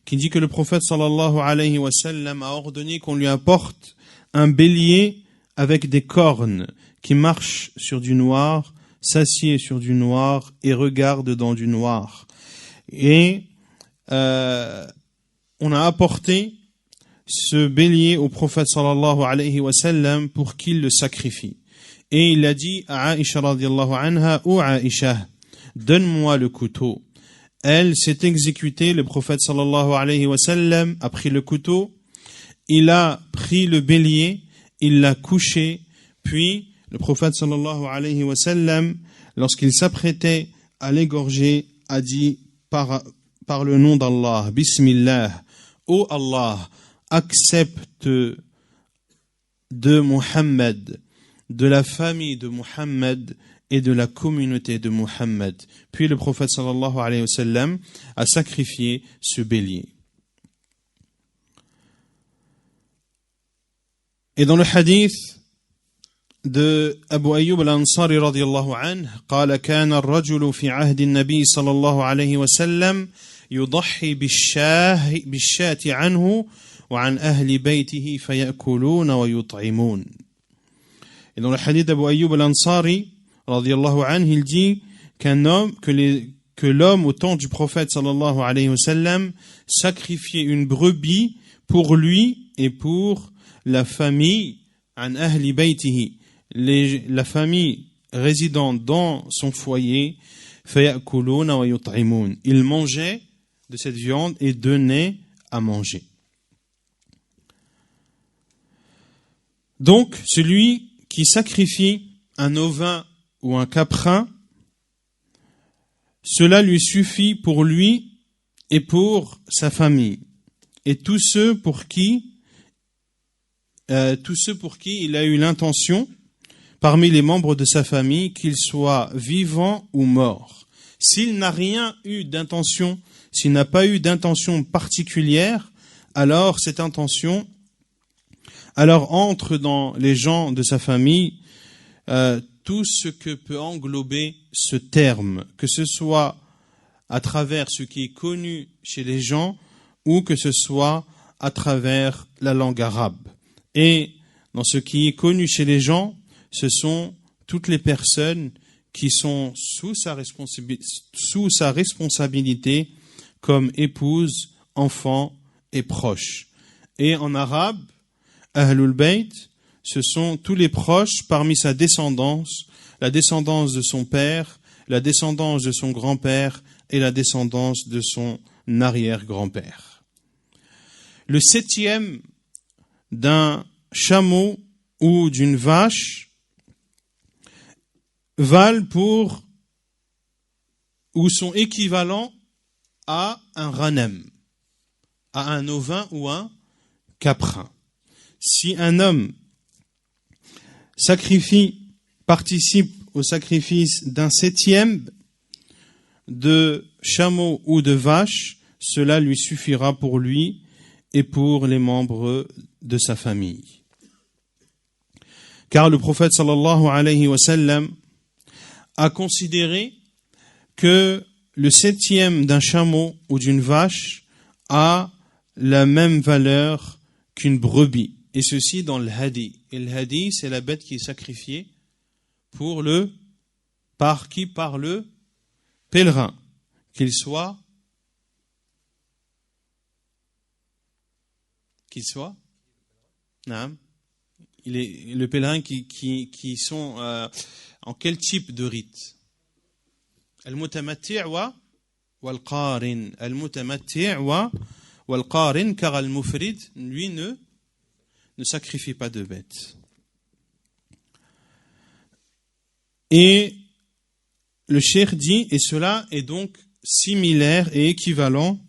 qui dit que le prophète sallallahu alayhi wa sallam a ordonné qu'on lui apporte un bélier avec des cornes qui marche sur du noir, s'assied sur du noir et regarde dans du noir. Et on a apporté ce bélier au prophète sallallahu alayhi wa sallam pour qu'il le sacrifie. Et il a dit à Aïcha radiyallahu anha, ô Aïcha, donne-moi le couteau. Elle s'est exécutée, le prophète sallallahu alayhi wa sallam a pris le couteau, il a pris le bélier, il l'a couché, puis le prophète sallallahu alayhi wa sallam, lorsqu'il s'apprêtait à l'égorger, a dit par le nom d'Allah, Bismillah, ô Allah, accepte de Muhammad, de la famille de Muhammad et de la communauté de Muhammad. Puis le prophète sallallahu alayhi wa sallam a sacrifié ce bélier. Et dans le hadith de Abu Ayyub al-Ansari radiyallahu anhu, قال كان الرجل في عهد النبي صلى الله عليه وسلم يضحي بالشاة عنه وعن أهل بيته فيأكلون ويطعمون. Et dans le hadith d'Abu Ayyub al-Ansari radiyallahu anhu, il dit que l'homme au temps du prophète sallallahu alayhi wa sallam sacrifiait une brebis pour lui et pour la famille an ahli baytihi, la famille résidant dans son foyer, fayakuluna wa yut'imun. Il mangeait de cette viande et donnait à manger. Donc, celui qui sacrifie un ovin ou un caprin, cela lui suffit pour lui et pour sa famille. Et tous ceux pour qui il a eu l'intention, parmi les membres de sa famille, qu'ils soient vivants ou morts. S'il n'a rien eu d'intention, s'il n'a pas eu d'intention particulière, alors cette intention entre dans les gens de sa famille tout ce que peut englober ce terme, que ce soit à travers ce qui est connu chez les gens ou que ce soit à travers la langue arabe. Et dans ce qui est connu chez les gens, ce sont toutes les personnes qui sont sous sa responsabilité comme épouse, enfant et proche. Et en arabe, Ahlul Bayt, ce sont tous les proches parmi sa descendance, la descendance de son père, la descendance de son grand-père et la descendance de son arrière-grand-père. Le 7e d'un chameau ou d'une vache valent pour ou sont équivalents à un ghanam, à un ovin ou un caprin. Si un homme participe au sacrifice d'un 7e de chameau ou de vache, cela lui suffira pour lui et pour les membres de sa famille. Car le prophète sallallahu alayhi wa sallam a considéré que le 7e d'un chameau ou d'une vache a la même valeur qu'une brebis. Et ceci dans le hadi. Et le hadi, c'est la bête qui est sacrifiée par qui? Par le pèlerin, qu'il soit non, le pèlerin qui sont en quel type de rite? Al-mutamatti' wal-qarin. Al-mutamatti' wal-qarin, car al-mufrid, lui, ne sacrifie pas de bête. Et le cheikh dit, et cela est donc similaire et équivalent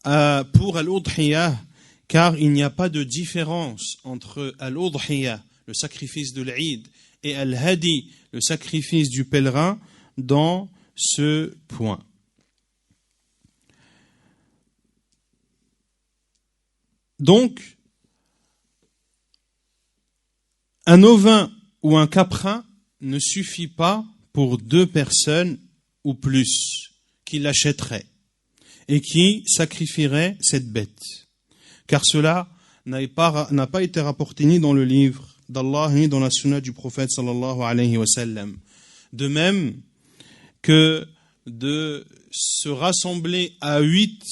pour al-udhiyah, car il n'y a pas de différence entre al-udhiyah, le sacrifice de l'Eid, et al-hadi, le sacrifice du pèlerin, dans ce point. Donc, un ovin ou un caprin ne suffit pas pour 2 personnes ou plus qui l'achèteraient et qui sacrifieraient cette bête. Car cela n'a pas été rapporté ni dans le livre d'Allah ni dans la sunna du prophète sallallahu alayhi wa sallam. De même que de se rassembler à 8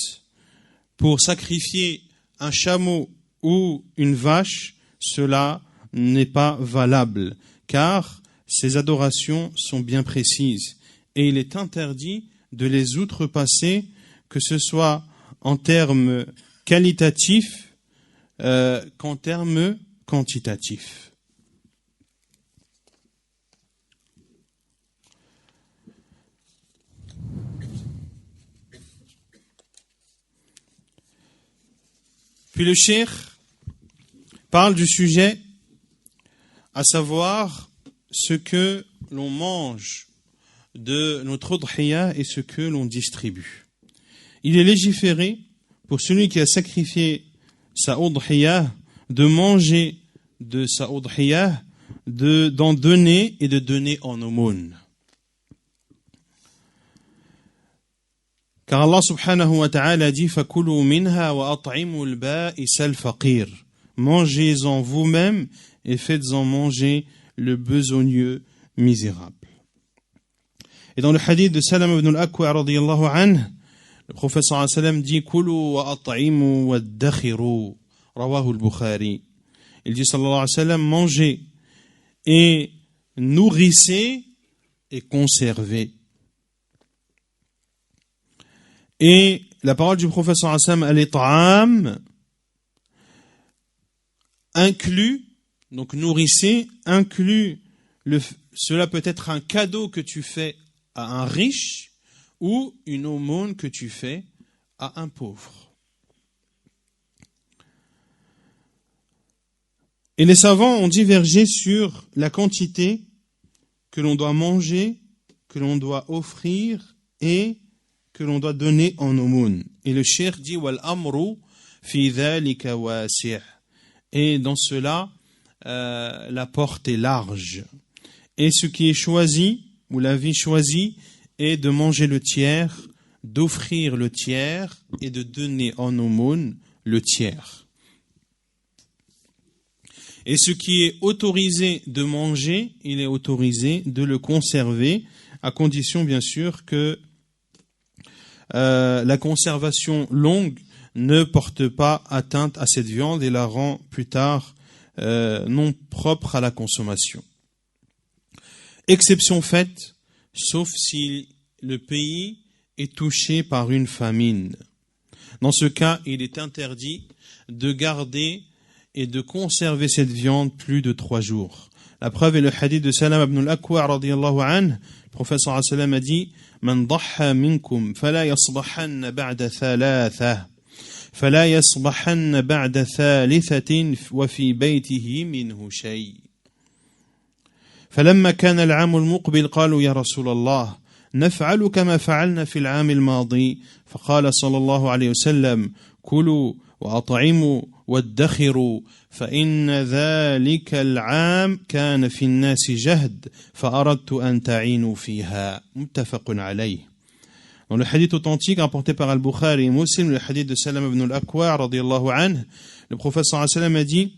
pour sacrifier un chameau ou une vache, cela n'est pas valable, car ces adorations sont bien précises et il est interdit de les outrepasser, que ce soit en termes qualitatifs qu'en termes quantitatifs. Puis le cheikh parle du sujet, à savoir ce que l'on mange de notre udhiyah et ce que l'on distribue. Il est légiféré pour celui qui a sacrifié sa udhiyah de manger de sa udhiyah, d'en donner et de donner en aumône. Car Allah subhanahu wa ta'ala dit فَكُلُوا مِنْهَا وَأَطْعِمُوا الْبَائِسَ الْفَقِيرَ. Mangez-en vous-même et faites-en manger le besogneux misérable. Et dans le hadith de Salam ibn al-Akwa radiyallahu anhu, le prophète sallallahu alayhi wa sallam dit كُلُوا وَأَطْعِمُوا وَادَّخِرُوا rawahu al-Bukhari. Il dit sallallahu alayhi wa sallam, mangez et nourrissez et conservez. Et la parole du prophète sallallahu alayhi wa sallam, al-it'am, inclut, donc nourrissez, inclut, cela peut être un cadeau que tu fais à un riche ou une aumône que tu fais à un pauvre. Et les savants ont divergé sur la quantité que l'on doit manger, que l'on doit offrir et que l'on doit donner en aumône. Et le cheikh dit wal amru fi dhalika wasi'. Et dans cela, la porte est large. Et ce qui est choisi, ou la vie choisie, est de manger le tiers, d'offrir le tiers et de donner en aumône le tiers. Et ce qui est autorisé de manger, il est autorisé de le conserver, à condition bien sûr que la conservation longue ne porte pas atteinte à cette viande et la rend plus tard non propre à la consommation. Exception faite, sauf si le pays est touché par une famine. Dans ce cas, il est interdit de garder et de conserver cette viande plus de 3 jours. La preuve est le hadith de Salam ibn al-Akwa radiyallahu anhu. Le prophète sallallahu alayhi wa sallam a dit Man dhaha minkum fala yasbahanna ba'da thalatha fala yasbahanna ba'da thalithatin wa fi baytihi minhu shay. فلما كان العام المقبل قالوا يا رسول الله نفعل كما فعلنا في العام الماضي فقال صلى الله عليه وسلم كلوا وأطعموا وادخروا فإن ذلك العام كان في الناس جهد فأردت أن تعينوا فيها متفق عليه. Dans le hadith authentique rapporté par Al-Bukhari et Muslim, le hadith de Salam ibn al-Akwa radiyallahu anhu, le prophète sallallahu alayhi wa sallam a dit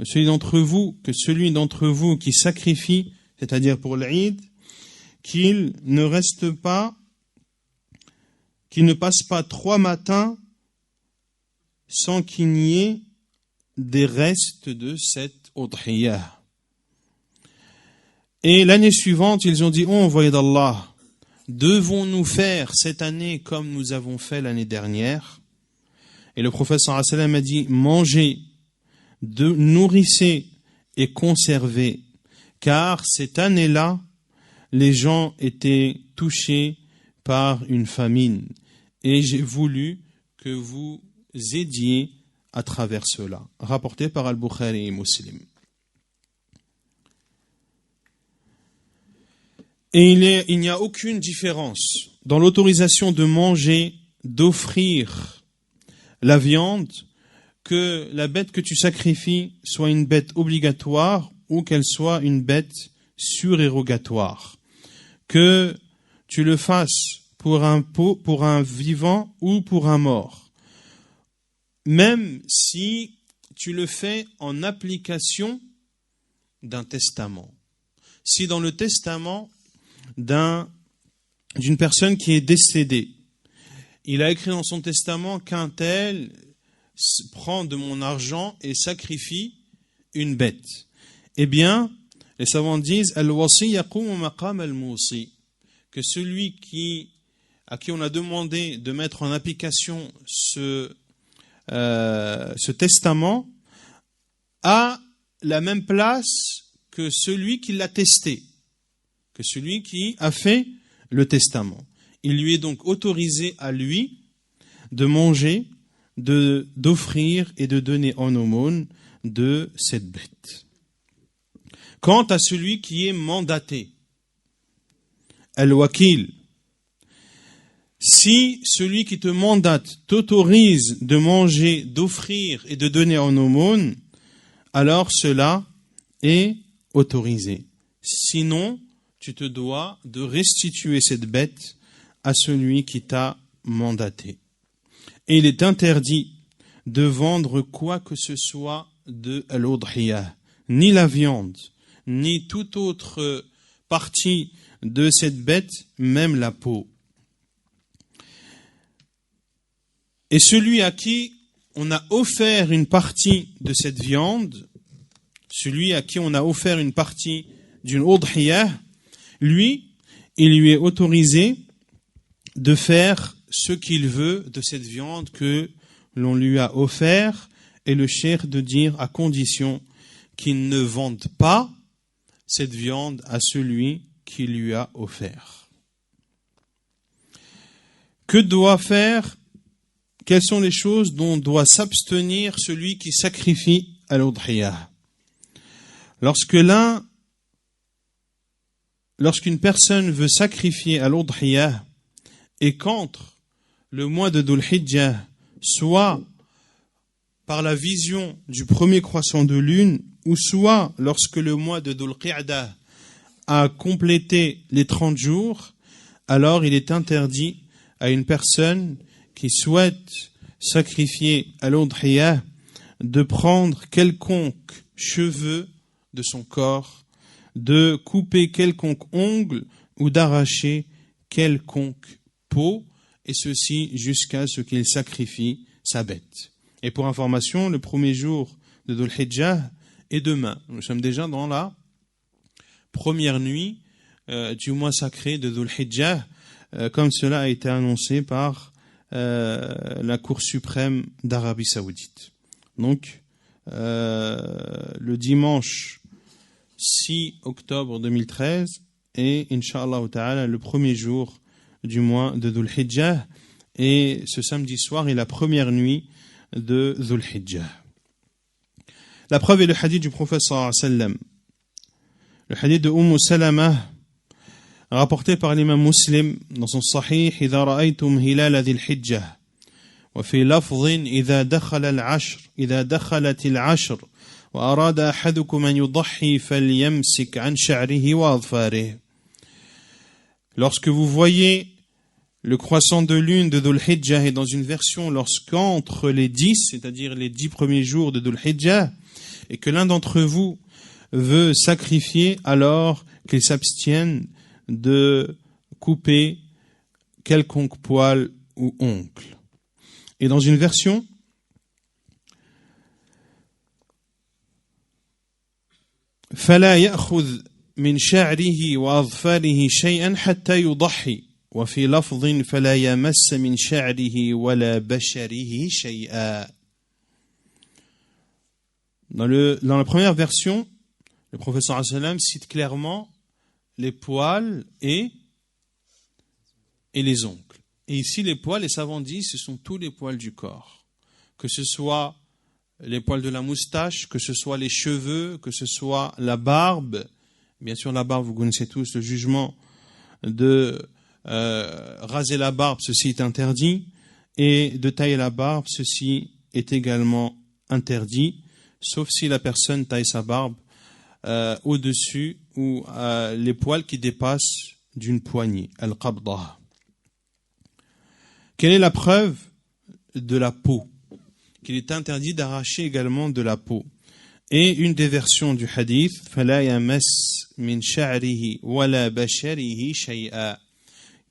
celui d'entre vous qui sacrifie c'est-à-dire pour l'Eid, qu'il ne passe pas 3 matins sans qu'il n'y ait des restes de cette udhiyah. Et l'année suivante, ils ont dit, oh, envoyé d'Allah, devons-nous faire cette année comme nous avons fait l'année dernière? Et le prophète sallallahu alayhi wa sallam a dit, mangez, nourrissez et conservez, car cette année-là, les gens étaient touchés par une famine. Et j'ai voulu que vous aidiez à travers cela. Rapporté par Al-Bukhari et Muslim. Et il n'y a aucune différence dans l'autorisation de manger, d'offrir la viande, que la bête que tu sacrifies soit une bête obligatoire ou qu'elle soit une bête surérogatoire. Que tu le fasses pour un vivant ou pour un mort. Même si tu le fais en application d'un testament. Si dans le testament d'une personne qui est décédée, il a écrit dans son testament qu'un tel prend de mon argent et sacrifie une bête. Eh bien, les savants disent al-wasi yaqumu maqam al-musi, que celui à qui on a demandé de mettre en application ce testament a la même place que celui qui l'a testé, que celui qui a fait le testament. Il lui est donc autorisé à lui de manger, d'offrir et de donner en aumône de cette bête. Quant à celui qui est mandaté, al-wakil, si celui qui te mandate t'autorise de manger, d'offrir et de donner en aumône, alors cela est autorisé. Sinon, tu te dois de restituer cette bête à celui qui t'a mandaté. Et il est interdit de vendre quoi que ce soit de l'udhiyah, ni la viande, ni toute autre partie de cette bête, même la peau. Et celui à qui on a offert une partie de cette viande, celui à qui on a offert une partie d'une udhiyah, lui, il lui est autorisé de faire ce qu'il veut de cette viande que l'on lui a offert, et le cheikh de dire à condition qu'il ne vende pas cette viande à celui qui lui a offert. Que doit faire? Quelles sont les choses dont doit s'abstenir celui qui sacrifie à l'udhiyah? Lorsqu'une personne veut sacrifier à l'udhiyah et qu'entre le mois de Dhul Hijjah, soit par la vision du premier croissant de lune, ou soit lorsque le mois de Dhul Qi'dah a complété les 30 jours, alors il est interdit à une personne qui souhaite sacrifier à l'udhiyah de prendre quelconque cheveu de son corps, de couper quelconque ongle ou d'arracher quelconque peau, et ceci jusqu'à ce qu'il sacrifie sa bête. Et pour information, le premier jour de Dhul Hijjah est demain. Nous sommes déjà dans la première nuit du mois sacré de Dhul Hijjah, comme cela a été annoncé par la Cour suprême d'Arabie Saoudite. Donc, le dimanche 6 octobre 2013 est, Inch'Allah ta'ala, le premier jour du mois de Dhul Hijjah, et ce samedi soir est la première nuit de Dhul Hijjah. La preuve est le hadith du prophète sallallahu alayhi wa sallam. Le hadith de Salama, rapporté par l'imam Muslim dans son Sahih, إذا رأيتم هلال ذي الحجة وفي لفظ إذا دخلت العشر وأراد أحدكم أن يضحي فليمسك عن شعره وأظفاره. Lorsque vous voyez le croissant de lune de Dhul Hijjah, et dans une version lorsqu'entre les 10, c'est-à-dire les 10 premiers jours de Dhul Hijjah, et que l'un d'entre vous veut sacrifier, alors qu'il s'abstienne de couper quelconque poil ou ongle. Et dans une version, فلا يأخذ من شعره وأظفاره شيئا حتى يضحي وفي لفظ فلا يمس من شعره ولا بشره شيئا. Dans la première version, le prophète sallallahu alayhi wa sallam cite clairement les poils et les ongles. Et ici, les poils, les savants disent, ce sont tous les poils du corps. Que ce soit les poils de la moustache, que ce soit les cheveux, que ce soit la barbe. Bien sûr, la barbe, vous connaissez tous le jugement de raser la barbe, ceci est interdit. Et de tailler la barbe, ceci est également interdit. Sauf si la personne taille sa barbe au-dessus ou les poils qui dépassent d'une poignée, al-qabdah. Quelle est la preuve de la peau? Qu'il est interdit d'arracher également de la peau. Et une des versions du hadith, فَلَا يَمَسْ مِنْ شَعْرِهِ وَلَا بَشَرِهِ شَيْئًا,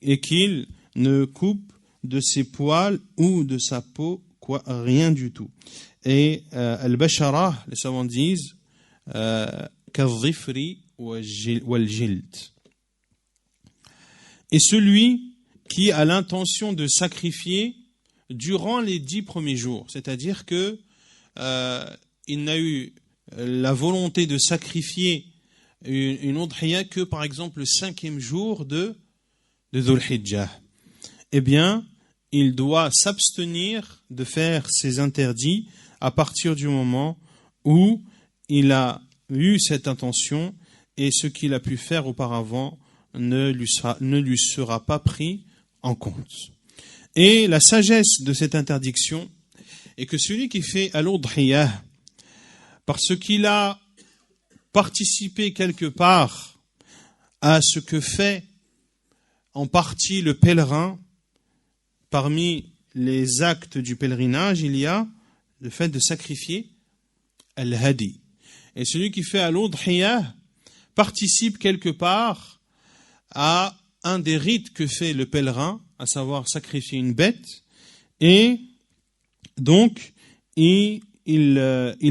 et qu'il ne coupe de ses poils ou de sa peau rien du tout. Et al-bashara, les savants disent كَالظِّفْرِ وَالْجِلْد. Et celui qui a l'intention de sacrifier durant les 10 premiers jours, c'est-à-dire que il n'a eu la volonté de sacrifier une udhiya que par exemple le 5e jour de Dhul Hijjah, eh bien il doit s'abstenir de faire ces interdits à partir du moment où il a eu cette intention, et ce qu'il a pu faire auparavant ne lui sera pas pris en compte. Et la sagesse de cette interdiction est que celui qui fait al-udhiyah, parce qu'il a participé quelque part à ce que fait en partie le pèlerin, parmi les actes du pèlerinage, il y a le fait de sacrifier al-hadi. Et celui qui fait al-udhiyah participe quelque part à un des rites que fait le pèlerin, à savoir sacrifier une bête, et donc il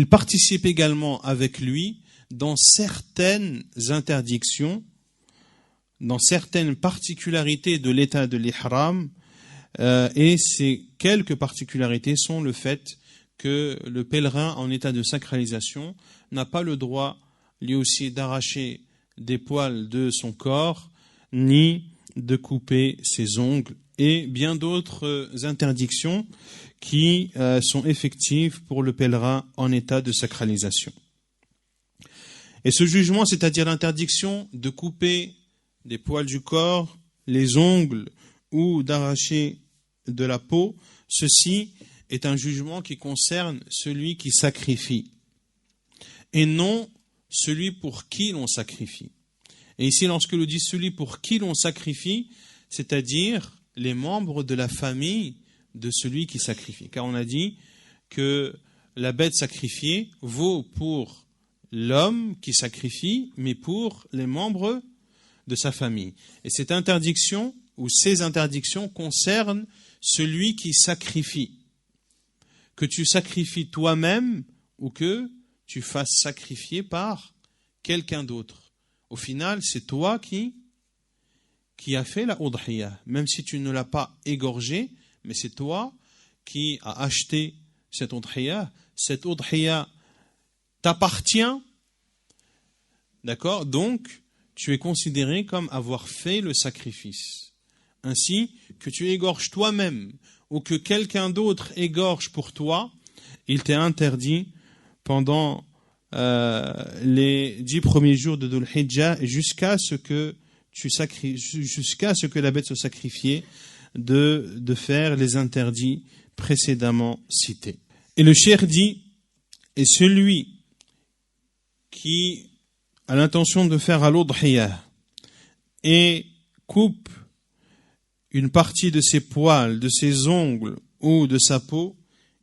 participe également avec lui dans certaines interdictions, dans certaines particularités de l'état de l'ihram, et ces quelques particularités sont le fait que le pèlerin en état de sacralisation n'a pas le droit lui aussi d'arracher des poils de son corps, ni de couper ses ongles, et bien d'autres interdictions qui sont effectives pour le pèlerin en état de sacralisation. Et ce jugement, c'est-à-dire l'interdiction de couper des poils du corps, les ongles ou d'arracher de la peau, ceci est un jugement qui concerne celui qui sacrifie et non celui pour qui l'on sacrifie. Et ici, lorsque l'on dit celui pour qui l'on sacrifie, c'est-à-dire les membres de la famille de celui qui sacrifie. Car on a dit que la bête sacrifiée vaut pour l'homme qui sacrifie, mais pour les membres de sa famille. Et cette interdiction, ou ces interdictions, concernent celui qui sacrifie. Que tu sacrifies toi-même ou que tu fasses sacrifier par quelqu'un d'autre. Au final, c'est toi qui a fait la udhiyah. Même si tu ne l'as pas égorgé, mais c'est toi qui as acheté cette udhiyah. Cette udhiyah t'appartient. D'accord? Donc, tu es considéré comme avoir fait le sacrifice. Ainsi, que tu égorges toi-même ou que quelqu'un d'autre égorge pour toi, il t'est interdit pendant les 10 premiers jours de Dhul Hijjah jusqu'à ce que la bête soit sacrifiée, de faire les interdits précédemment cités. Et le cheikh dit, et celui qui a l'intention de faire al-udhiyah et coupe une partie de ses poils, de ses ongles ou de sa peau,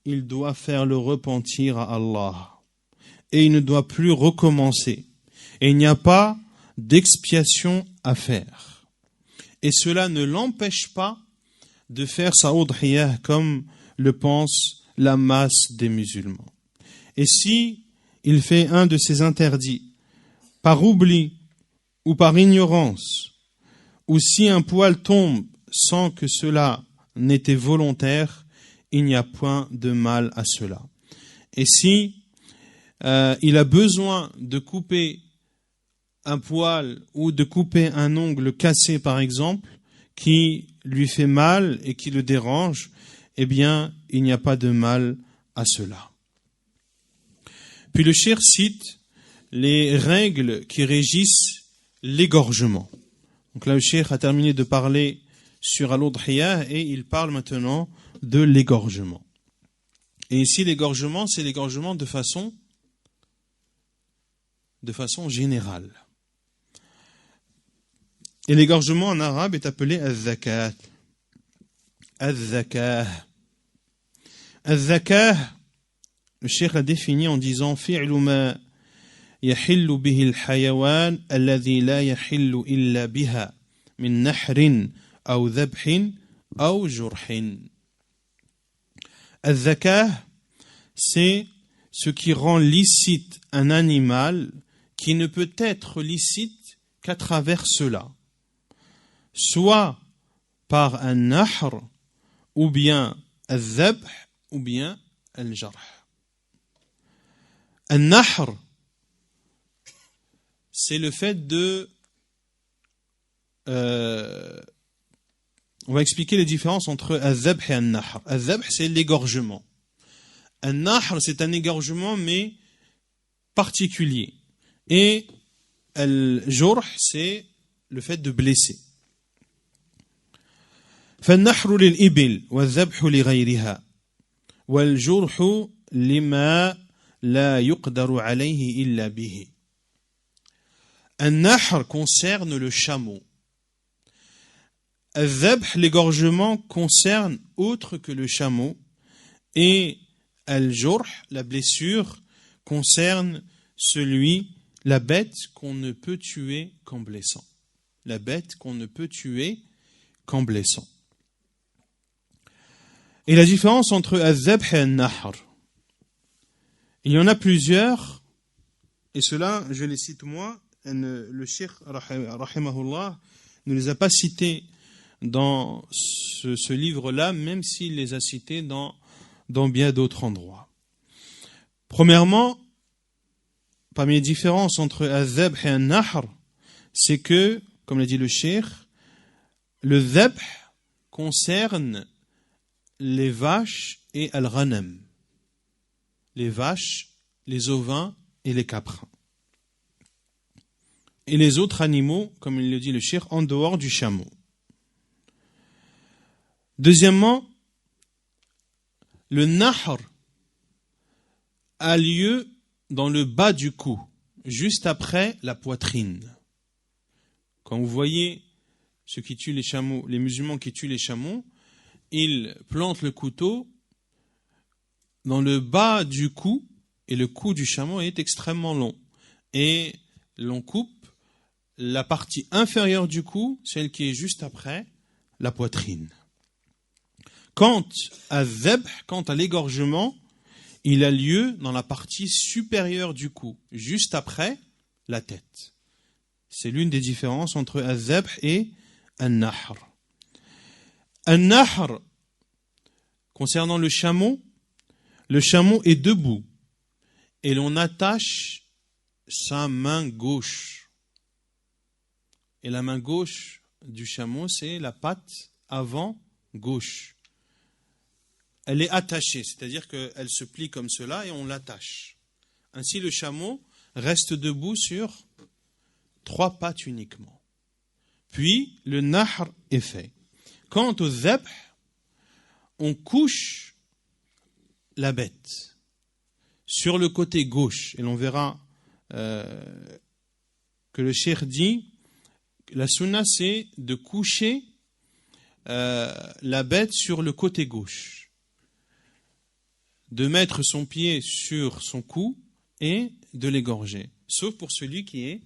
il doit faire le repentir à Allah. Et il ne doit plus recommencer. Et il n'y a pas d'expiation à faire. Et cela ne l'empêche pas de faire sa udhiyah comme le pense la masse des musulmans. Et si il fait un de ces interdits par oubli ou par ignorance, ou si un poil tombe sans que cela n'était volontaire, il n'y a point de mal à cela. Et si il a besoin de couper un poil ou de couper un ongle cassé par exemple, qui lui fait mal et qui le dérange, eh bien, il n'y a pas de mal à cela. Puis le cheikh cite les règles qui régissent l'égorgement. Donc là, le cheikh a terminé de parler sur al-udhiyah et il parle maintenant de l'égorgement. Et ici, l'égorgement, c'est l'égorgement de façon générale. Et l'égorgement en arabe est appelé al-zakat. Al-zakah. Al-zakah, le cheikh l'a défini en disant fi'lu ma yahillu bihi al-hayawan alladhi la yahillu illa biha min nahrin aw dhabhin aw jurhin. Al-zakah, c'est ce qui rend licite un animal qui ne peut être licite qu'à travers cela. Soit par un nahr, ou bien al-dhabh, ou bien al-jarh. Al-nahr, c'est le fait de... on va expliquer les différences entre al-dhabh et al-nahr. Al-dhabh, c'est l'égorgement. Al-nahr, c'est un égorgement, mais particulier. Et al-jurh, c'est le fait de blesser. فالنحر للإبل والذبح لغيرها والجرح لما لا يقدر عليه إلا به. Un nahr concerne le chameau. Al-dhabh, l'égorgement, concerne autre que le chameau. Et al-jurh, la blessure, concerne la bête qu'on ne peut tuer qu'en blessant. La bête qu'on ne peut tuer qu'en blessant. Et la différence entre al-dhabh et al-nahr, il y en a plusieurs, et cela, je les cite moi, le cheikh, rahimahullah, ne les a pas cités dans ce livre-là, même s'il les a cités dans bien d'autres endroits. Premièrement, parmi les différences entre al-dhabh et al-nahr, c'est que, comme l'a dit le cheikh, le dhabh concerne les vaches et al-ghanam, les vaches, les ovins et les caprins. Et les autres animaux, comme il le dit le cheikh, en dehors du chameau. Deuxièmement, le nahr a lieu dans le bas du cou, juste après la poitrine. Quand vous voyez ceux qui tuent les chameaux, les musulmans qui tuent les chameaux, ils plantent le couteau dans le bas du cou, et le cou du chameau est extrêmement long. Et l'on coupe la partie inférieure du cou, celle qui est juste après la poitrine. Quant à dhabh, quant à l'égorgement, il a lieu dans la partie supérieure du cou, juste après la tête. C'est l'une des différences entre al-dhabh et al-nahr. Al-nahr, concernant le chameau est debout et l'on attache sa main gauche. Et la main gauche du chameau, c'est la patte avant gauche. Elle est attachée, c'est-à-dire qu'elle se plie comme cela et on l'attache. Ainsi, le chameau reste debout sur 3 pattes uniquement. Puis, le nahr est fait. Quant au dhabh, on couche la bête sur le côté gauche. Et l'on verra que le cheikh dit, la sunna c'est de coucher la bête sur le côté gauche, de mettre son pied sur son cou et de l'égorger, sauf pour celui qui est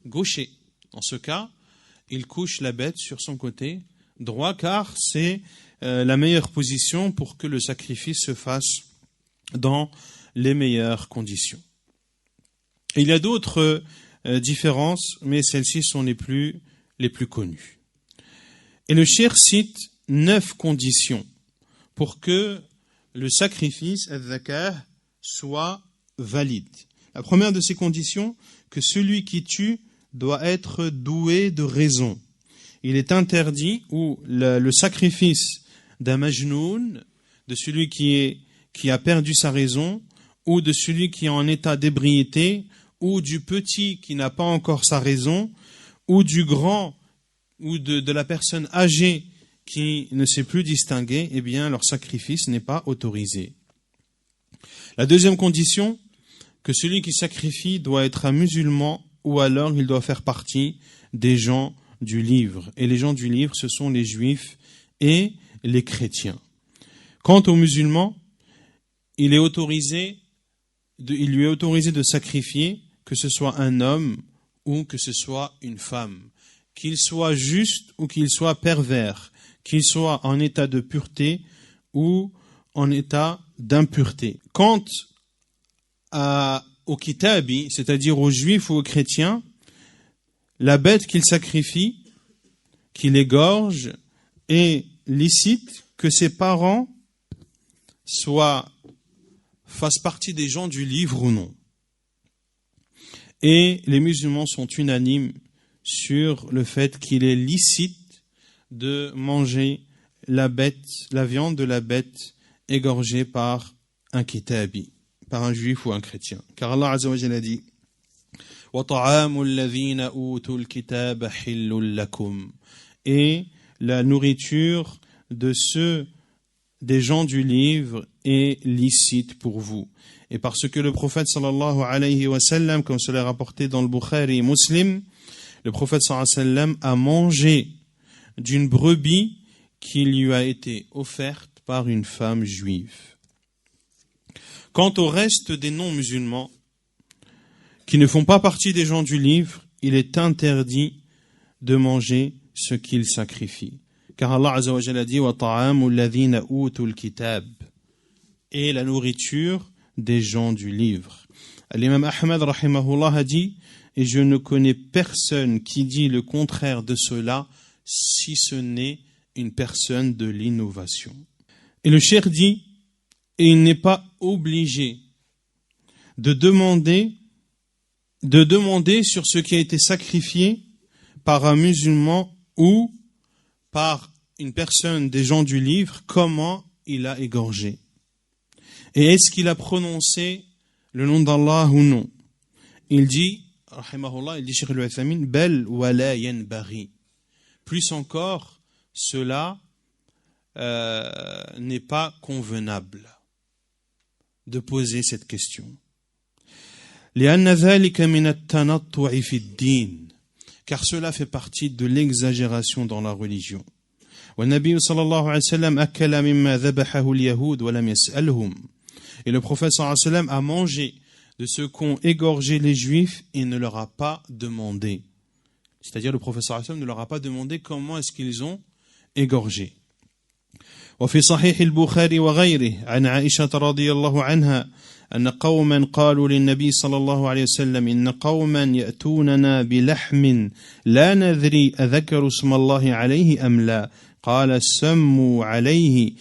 gaucher. Dans ce cas, il couche la bête sur son côté droit, car c'est la meilleure position pour que le sacrifice se fasse dans les meilleures conditions. Et il y a d'autres différences, mais celles-ci sont les plus connues. Et le cheikh cite 9 conditions pour que le sacrifice, al-zakah, soit valide. La première de ces conditions, que celui qui tue doit être doué de raison. Il est interdit, ou le sacrifice d'un majnoun, de celui qui a perdu sa raison, ou de celui qui est en état d'ébriété, ou du petit qui n'a pas encore sa raison, ou du grand, ou de la personne âgée qui ne sait plus distinguer, eh bien leur sacrifice n'est pas autorisé. La deuxième condition, que celui qui sacrifie doit être un musulman, ou alors il doit faire partie des gens du livre. Et les gens du livre, ce sont les juifs et les chrétiens. Quant aux musulmans, il lui est autorisé de sacrifier, que ce soit un homme ou que ce soit une femme, qu'il soit juste ou qu'il soit pervers, qu'il soit en état de pureté ou en état d'impureté. Quant aux kitabi, c'est-à-dire aux juifs ou aux chrétiens, la bête qu'il sacrifie, qu'il égorge, est licite, que ses parents fassent partie des gens du livre ou non. Et les musulmans sont unanimes sur le fait qu'il est licite de manger la viande de la bête égorgée par un kitabi, par un juif ou un chrétien. Car Allah Azza wa Jalla a dit وَطَعَامُ الَّذِينَ أُوتُوا الْكِتَابَ حِلٌّ لَكُمْ. Et la nourriture des gens du livre est licite pour vous. Et parce que le prophète sallallahu alayhi wa sallam, comme cela est rapporté dans le Bukhari et Muslim, le prophète sallallahu alayhi wa sallam a mangé d'une brebis qui lui a été offerte par une femme juive. Quant au reste des non-musulmans, qui ne font pas partie des gens du livre, il est interdit de manger ce qu'ils sacrifient. Car Allah Azza wa Jalla dit وَطَعَامُ الَّذِينَ أُوتُوا الْكِتَابِ, et la nourriture des gens du livre. L'imam Ahmad rahimahullah a dit, et je ne connais personne qui dit le contraire de cela, si ce n'est une personne de l'innovation. Et le cheikh dit, et il n'est pas obligé de demander sur ce qui a été sacrifié par un musulman ou par une personne des gens du livre, comment il a égorgé. Et est-ce qu'il a prononcé le nom d'Allah ou non? Il dit, rahimahullah, Cheikh al-Uthaymin, bel wala yanbaghi. Plus encore, cela n'est pas convenable de poser cette question. لأن ذلك من التنطع في الدين, car cela fait partie de l'exagération dans la religion. والنبي صلى الله عليه وسلم أكل مما ذبحه اليهود ولم يسألهم. Et le prophète sallallahu alayhi wa sallam a mangé de ce qu'ont égorgé les juifs et ne leur a pas demandé. C'est-à-dire le prophète sallallahu alayhi wa sallam ne leur a pas demandé comment est-ce qu'ils ont égorgé. وفي صحيح البخاري وغيره عن عائشة رضي الله عنها أن قوما قالوا للنبي صلى الله عليه وسلم إن قوما يأتوننا بلحم لا ندري أذكر اسم الله عليه أم لا قال سموا عليه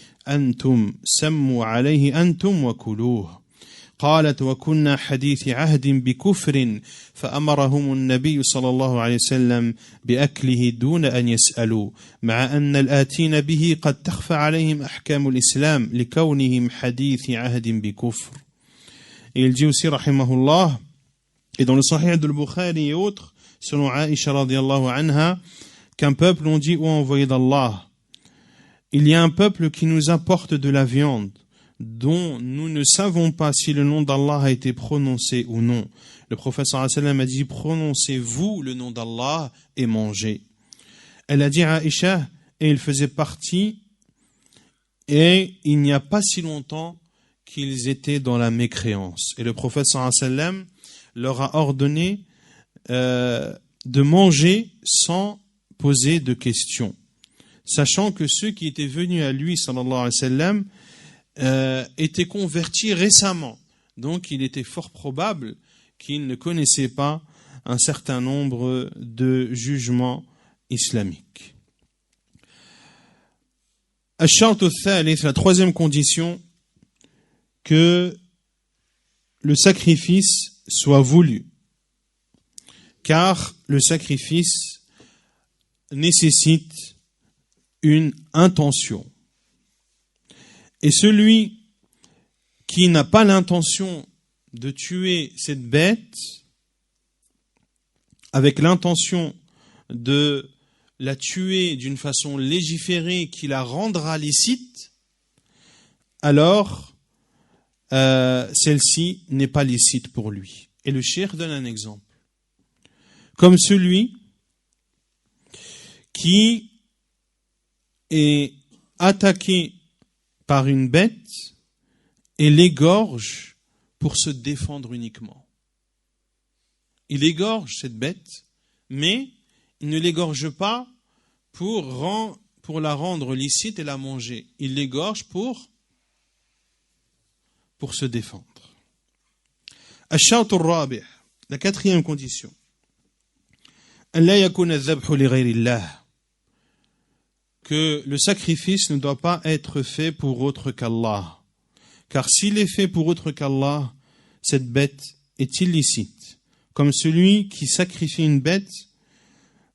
أنتم وكلوه. قالت وكنا حديث عهد بكفر فأمرهم النبي صلى الله عليه وسلم بأكله دون أن يسألوا مع أن الآتين به قد تخفى عليهم أحكام الإسلام لكونهم حديث عهد بكفر. Et il dit aussi, rahimahullah, et dans le Sahih de Bukhari et autres, selon Aïcha radiyallahu anha, qu'un peuple ont dit, ô envoyé d'Allah, il y a un peuple qui nous apporte de la viande, dont nous ne savons pas si le nom d'Allah a été prononcé ou non. Le prophète sallallahu alayhi wa sallam a dit, prononcez-vous le nom d'Allah et mangez. Elle a dit à Aïcha, et il faisait partie, et il n'y a pas si longtemps qu'ils étaient dans la mécréance. Et le prophète sallallahu alayhi wa sallam leur a ordonné de manger sans poser de questions, sachant que ceux qui étaient venus à lui, sallallahu alayhi wa sallam, étaient convertis récemment. Donc il était fort probable qu'ils ne connaissaient pas un certain nombre de jugements islamiques. Ash-shart al-thalith, la troisième condition, que le sacrifice soit voulu. Car le sacrifice nécessite une intention. Et celui qui n'a pas l'intention de tuer cette bête, avec l'intention de la tuer d'une façon légiférée qui la rendra licite, alors celle-ci n'est pas licite pour lui. Et le cheikh donne un exemple. Comme celui qui est attaqué par une bête et l'égorge pour se défendre uniquement. Il égorge cette bête, mais il ne l'égorge pas pour la rendre licite et la manger. Il l'égorge pour se défendre. Ash-shart ar-rabi', la quatrième condition. Que le sacrifice ne doit pas être fait pour autre qu'Allah. Car s'il est fait pour autre qu'Allah, cette bête est illicite. Comme celui qui sacrifie une bête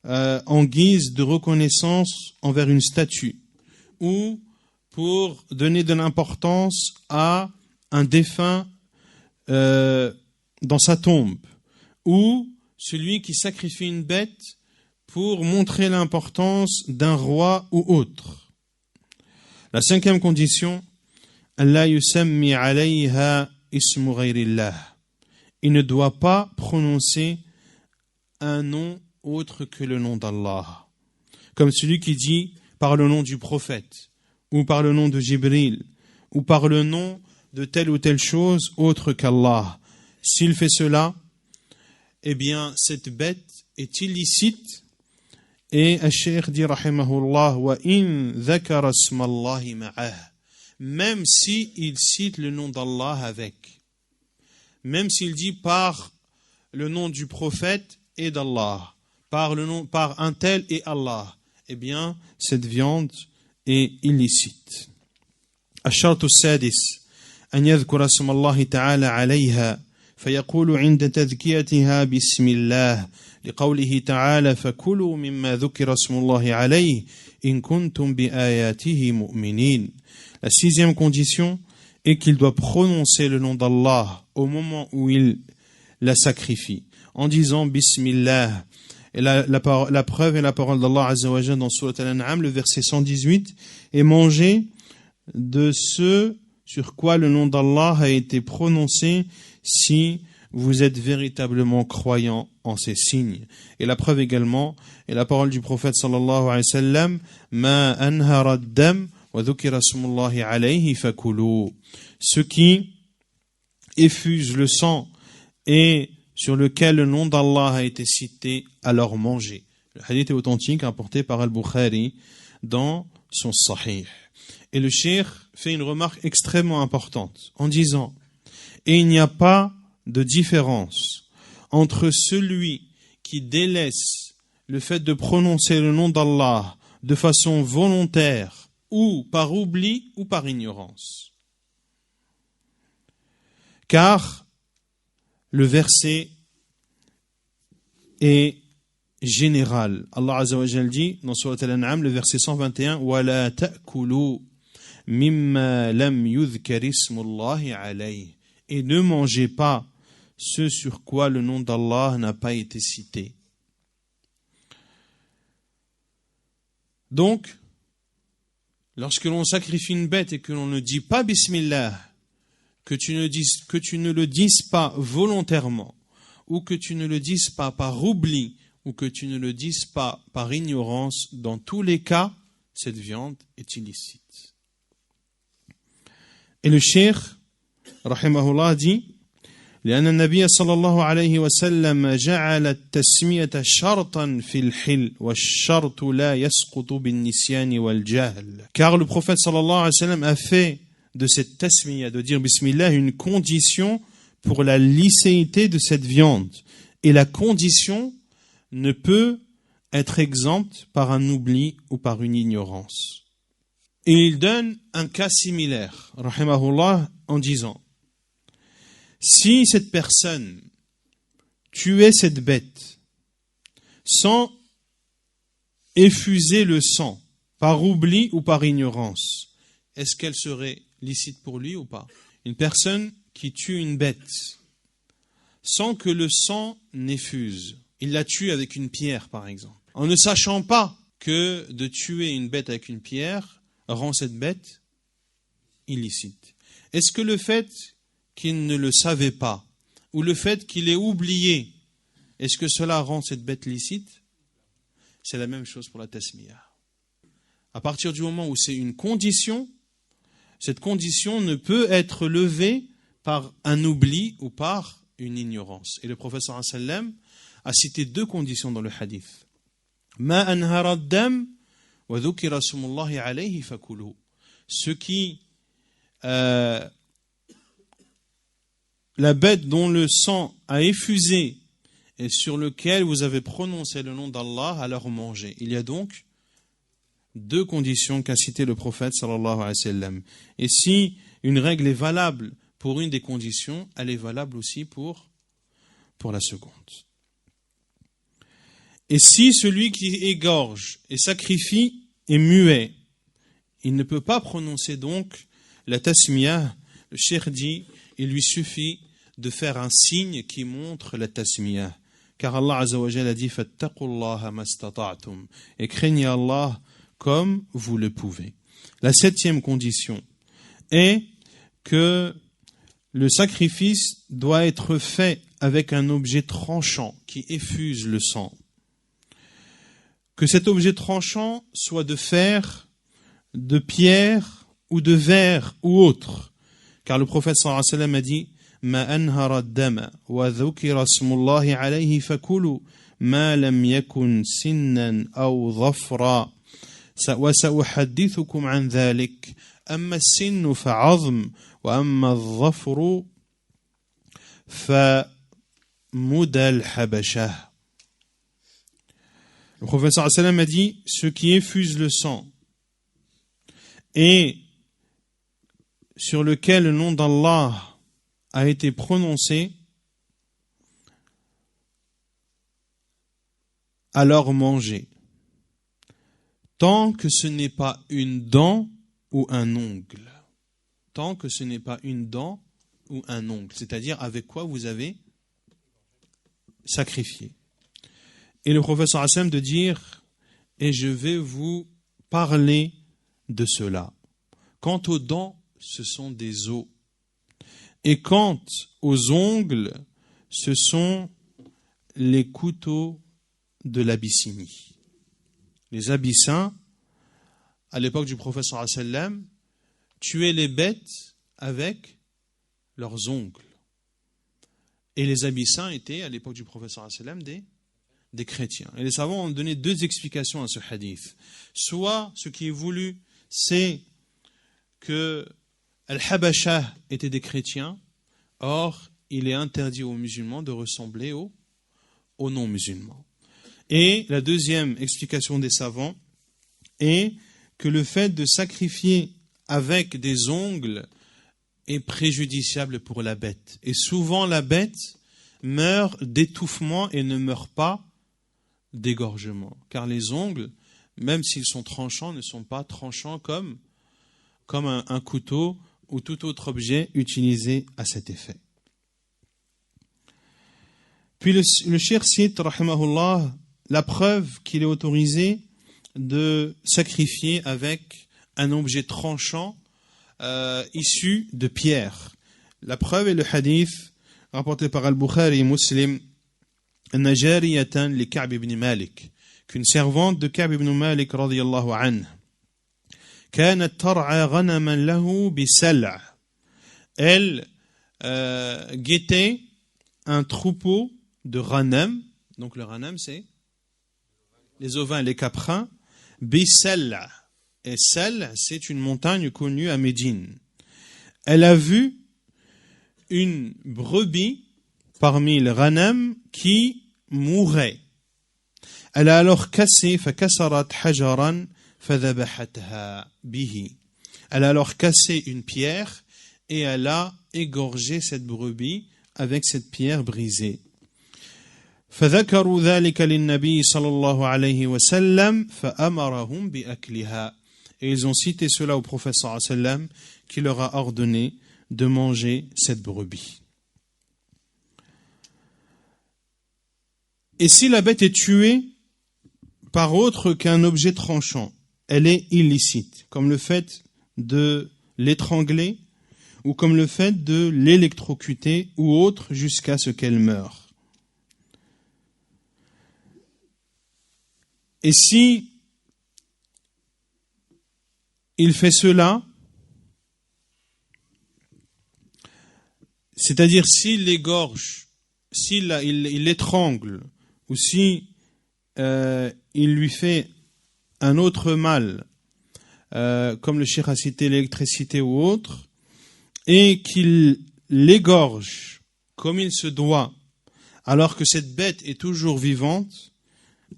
en guise de reconnaissance envers une statue, ou pour donner de l'importance à un défunt dans sa tombe, ou celui qui sacrifie une bête pour montrer l'importance d'un roi ou autre. La cinquième condition, Allah yusammi alayha ismu ghayrillah. Il ne doit pas prononcer un nom autre que le nom d'Allah. Comme celui qui dit par le nom du prophète, ou par le nom de Jibril, ou par le nom de telle ou telle chose autre qu'Allah. S'il fait cela, eh bien, cette bête est illicite. Et Ash-Shaykh dit, rahimahullah, wa in dhakara ismallahi ma'ah. Même s'il cite le nom d'Allah avec. Même s'il dit par le nom du prophète et d'Allah. Par un tel et Allah. Eh bien, cette viande est illicite. Ash-shart as-sadis. أن يذكر اسم الله تعالى عليها فيقول عند تذكيتها بسم الله لقوله تعالى فكلوا مما ذكر اسم الله عليه إن كنتم بآياته مؤمنين. La sixième condition est qu'il doit prononcer le nom d'Allah au moment où il la sacrifie en disant Bismillah. Et la preuve est la parole d'Allah Azza wa Jalla dans Surat Al-An'am, le verset 118, et manger de ce sur quoi le nom d'Allah a été prononcé si vous êtes véritablement croyant en ces signes. Et la preuve également est la parole du prophète sallallahu alayhi wa sallam, ma anhara ad-dam wa dhukira ismullahi alayhi fakulu. Ce qui effuse le sang et sur lequel le nom d'Allah a été cité, alors mangez. Le hadith est authentique, apporté par Al-Bukhari dans son Sahih. Et le cheikh fait une remarque extrêmement importante en disant « Et il n'y a pas de différence entre celui qui délaisse le fait de prononcer le nom d'Allah de façon volontaire ou par oubli ou par ignorance. » Car le verset est général. Allah Azza wa Jalla dit dans Surat Al-An'am, le verset 121, وَلَا تَأْكُلُوا مِمَّا لَمْ يُذْكَرِ اسْمُ اللَّهِ عَلَيْهِ. Et ne mangez pas ce sur quoi le nom d'Allah n'a pas été cité. Donc, lorsque l'on sacrifie une bête et que l'on ne dit pas Bismillah, que tu ne le dises pas volontairement, ou que tu ne le dises pas par oubli, ou que tu ne le dises pas par ignorance, dans tous les cas, cette viande est illicite. Et le cheikh, rahimahullah, dit لأن النبي صلى الله عليه وسلم جعل التسمية شرطا في الحل والشرط لا يسقط بالنسيان والجهل. Car le prophète sallallahu alayhi wa sallam a fait de cette tasmiya, de dire bismillah, une condition pour la licéité de cette viande. Et la condition ne peut être exempte par un oubli ou par une ignorance. Et il donne un cas similaire, rahimahullah, en disant: si cette personne tuait cette bête sans effuser le sang, par oubli ou par ignorance, est-ce qu'elle serait licite pour lui ou pas? Une personne qui tue une bête sans que le sang n'effuse, il la tue avec une pierre par exemple, en ne sachant pas que de tuer une bête avec une pierre rend cette bête illicite. Est-ce que le fait qu'il ne le savait pas, ou le fait qu'il ait oublié, est-ce que cela rend cette bête licite? C'est la même chose pour la tasmiya. À partir du moment où c'est une condition, cette condition ne peut être levée par un oubli ou par une ignorance. Et le prophète sallallahu alayhi wa sallam a cité deux conditions dans le hadith. Ma anhara ad-dam wa dhukira ismullahi alayhi fakulu. Ce qui la bête dont le sang a effusé et sur lequel vous avez prononcé le nom d'Allah, alors mangez. Il y a donc deux conditions qu'a cité le prophète sallallahu alayhi wa sallam. Et si une règle est valable pour une des conditions, elle est valable aussi pour la seconde. Et si celui qui égorge et sacrifie est muet, il ne peut pas prononcer donc la tasmiyah. Le cheikh dit, il lui suffit de faire un signe qui montre la tasmiyah. Car Allah Azza wa Jalla a dit fattaqullaha mastata'tum, et craignez Allah comme vous le pouvez. La septième condition est que le sacrifice doit être fait avec un objet tranchant qui effuse le sang. Que cet objet tranchant soit de fer, de pierre ou de verre ou autre. Car le prophète sallallahu alayhi wa sallam a dit Ma anhara ad-dama wa dhukira ismullahi alayhi fakulu ma lam yakun sinnan aw dhafra wa sa'uhaddithukum an dhalik amma as-sinnu fa'azm wa amma adh-dhafru fa mudal habashah. Le prophète sallallahu alayhi wa sallam a dit ce qui effuse le sang et sur lequel le nom d'Allah a été prononcé, alors mangez. Tant que ce n'est pas une dent ou un ongle. Tant que ce n'est pas une dent ou un ongle. C'est-à-dire avec quoi vous avez sacrifié. Et le prophète sallallahu alayhi wa sallam de dire, et je vais vous parler de cela. Quant aux dents, ce sont des os. Et quant aux ongles, ce sont les couteaux de l'Abyssinie. Les Abyssins, à l'époque du prophète sallallahu alayhi wa sallam, tuaient les bêtes avec leurs ongles. Et les Abyssins étaient, à l'époque du prophète sallallahu alayhi wa sallam, des chrétiens. Et les savants ont donné deux explications à ce hadith. Soit, ce qui est voulu, c'est que Al-Habasha étaient des chrétiens, or il est interdit aux musulmans de ressembler aux non-musulmans. Et la deuxième explication des savants est que le fait de sacrifier avec des ongles est préjudiciable pour la bête. Et souvent la bête meurt d'étouffement et ne meurt pas d'égorgement. Car les ongles, même s'ils sont tranchants, ne sont pas tranchants comme un couteau ou tout autre objet utilisé à cet effet. Puis le cheikh cite, rahimahullah, la preuve qu'il est autorisé de sacrifier avec un objet tranchant issu de pierre. La preuve est le hadith rapporté par Al-Bukhari et Muslim, Najariyatan li Ka'b ibn Malik, qu'une servante de Ka'b ibn Malik radiyallahu anhu كانت ترعى غنما له بسلع. Elle guettait un troupeau de ghanam, donc le ghanam c'est les ovins et les caprins, bi Salla. Et Salla, c'est une montagne connue à Médine. Elle a vu une brebis parmi les ghanam qui mourait. Elle a alors cassé, فكسرت حجرا فذبحتها به. Elle a alors cassé une pierre et elle a égorgé cette brebis avec cette pierre brisée. فذكروا ذلك للنبي صلى الله عليه وسلم فأمرهم بأكلها. Et ils ont cité cela au prophète sallallahu alayhi wa sallam qui leur a ordonné de manger cette brebis. Et si la bête est tuée par autre qu'un objet tranchant, elle est illicite, comme le fait de l'étrangler ou comme le fait de l'électrocuter ou autre jusqu'à ce qu'elle meure. Et si il fait cela, c'est-à-dire s'il l'égorge, s'il l'étrangle, ou si il lui fait un autre mal, comme le cheikh a cité l'électricité ou autre, et qu'il l'égorge comme il se doit, alors que cette bête est toujours vivante,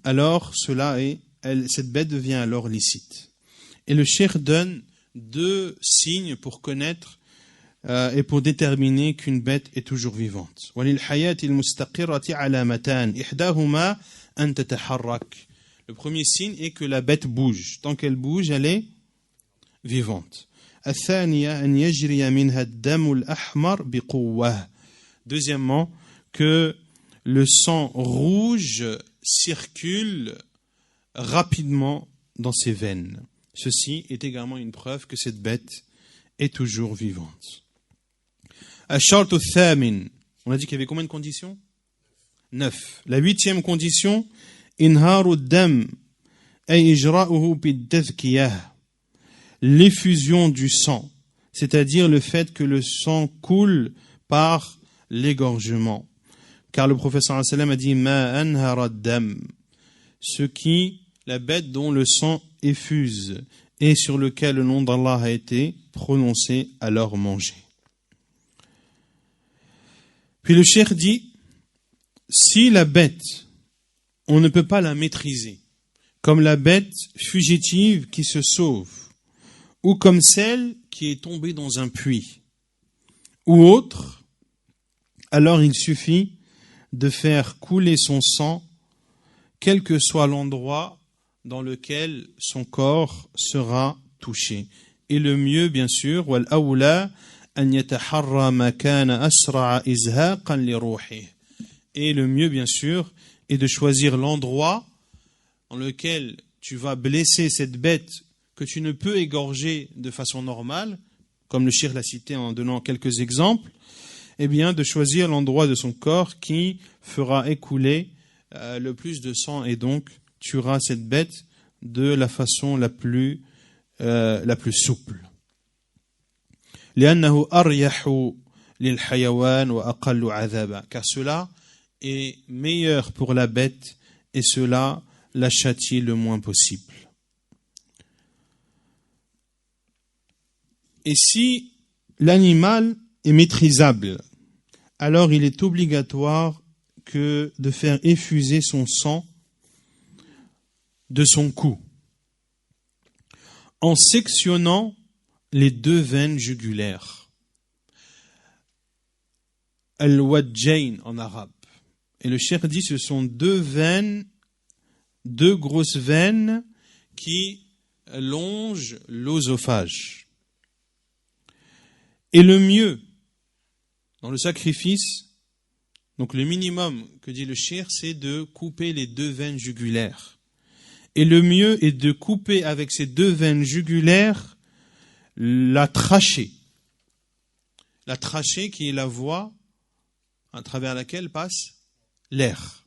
alors cette bête devient alors licite. Et le cheikh donne 2 signes pour connaître et pour déterminer qu'une bête est toujours vivante. Le premier signe est que la bête bouge. Tant qu'elle bouge, elle est vivante. Deuxièmement, que le sang rouge circule rapidement dans ses veines. Ceci est également une preuve que cette bête est toujours vivante. On a dit qu'il y avait combien de conditions? 9. La 8e condition, inharu dam ay ijra'uhu bid-tadhkiyah, l'effusion du sang, c'est-à-dire le fait que le sang coule par l'égorgement. Car le prophète sallallahu alayhi wa sallam a dit ma anhara dam, la bête dont le sang effuse et sur lequel le nom d'Allah a été prononcé, alors manger. Puis le cheikh dit, si la bête, on ne peut pas la maîtriser, comme la bête fugitive qui se sauve, ou comme celle qui est tombée dans un puits, ou autre, alors il suffit de faire couler son sang, quel que soit l'endroit dans lequel son corps sera touché. Et le mieux, bien sûr, wal awla an yataharra ma kana asra'a izhaqan li ruhihi. Et le mieux, bien sûr, est de choisir l'endroit dans lequel tu vas blesser cette bête que tu ne peux égorger de façon normale, comme le cheikh l'a cité en donnant quelques exemples, eh bien, de choisir l'endroit de son corps qui fera écouler le plus de sang et donc tuera cette bête de la façon la plus souple. لأنه أريح للحيوان وأقل عذابا, car cela est meilleur pour la bête et cela la châtie le moins possible. Et si l'animal est maîtrisable, alors il est obligatoire que de faire effuser son sang de son cou en sectionnant les 2 veines jugulaires, al-wajjayn en arabe. Et le cheikh dit ce sont 2 veines, 2 grosses veines qui longent l'œsophage. Et le mieux dans le sacrifice, donc le minimum que dit le cheikh, c'est de couper les 2 veines jugulaires. Et le mieux est de couper avec ces 2 veines jugulaires la trachée. La trachée qui est la voie à travers laquelle passe l'air.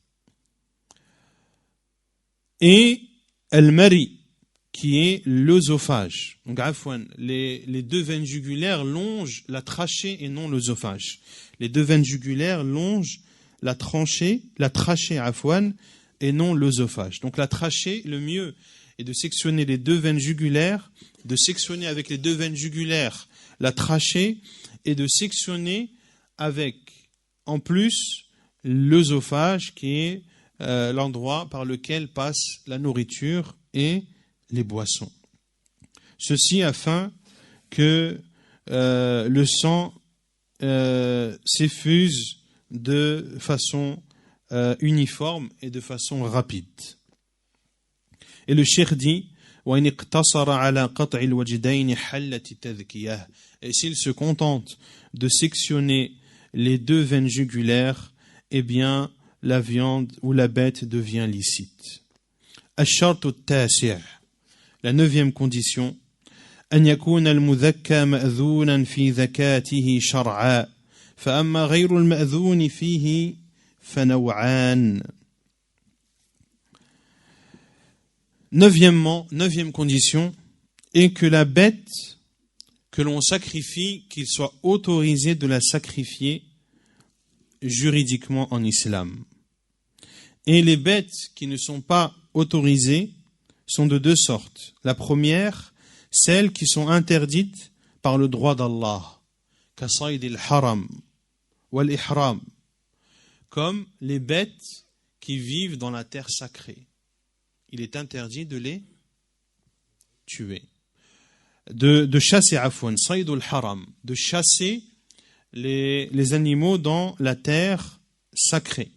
Et al-mari, qui est l'œsophage. Donc, les 2 veines jugulaires longent la trachée et non l'œsophage. Les 2 veines jugulaires longent la trachée afwan, et non l'œsophage. Donc la trachée, le mieux est de sectionner les deux veines jugulaires, de sectionner avec les deux veines jugulaires la trachée et de sectionner avec, en plus, l'œsophage qui est l'endroit par lequel passe la nourriture et les boissons. Ceci afin que le sang s'effuse de façon uniforme et de façon rapide. Et le cheikh dit وَإِنِ اقْتَصَرَ عَلَى قَطْعِ الْوَجْدَيْنِ حَلَّتِ تَذْكِيَهِ. Et s'il se contente de sectionner les deux veines jugulaires, eh bien la viande ou la bête devient licite. الشرط التاسع, la 9e condition, أن يكون المذكى مأذونا في ذكاته شرعا فأما غير المأذون فيه فنوعان. Neuvième condition est que la bête que l'on sacrifie, qu'il soit autorisé de la sacrifier juridiquement en islam. Et les bêtes qui ne sont pas autorisées sont de deux sortes. La première, celles qui sont interdites par le droit d'Allah, كصيد الحرم والإحرام, comme les bêtes qui vivent dans la terre sacrée. Il est interdit de les tuer. De chasser afwan, صيد الحرم, de chasser les animaux dans la terre sacrée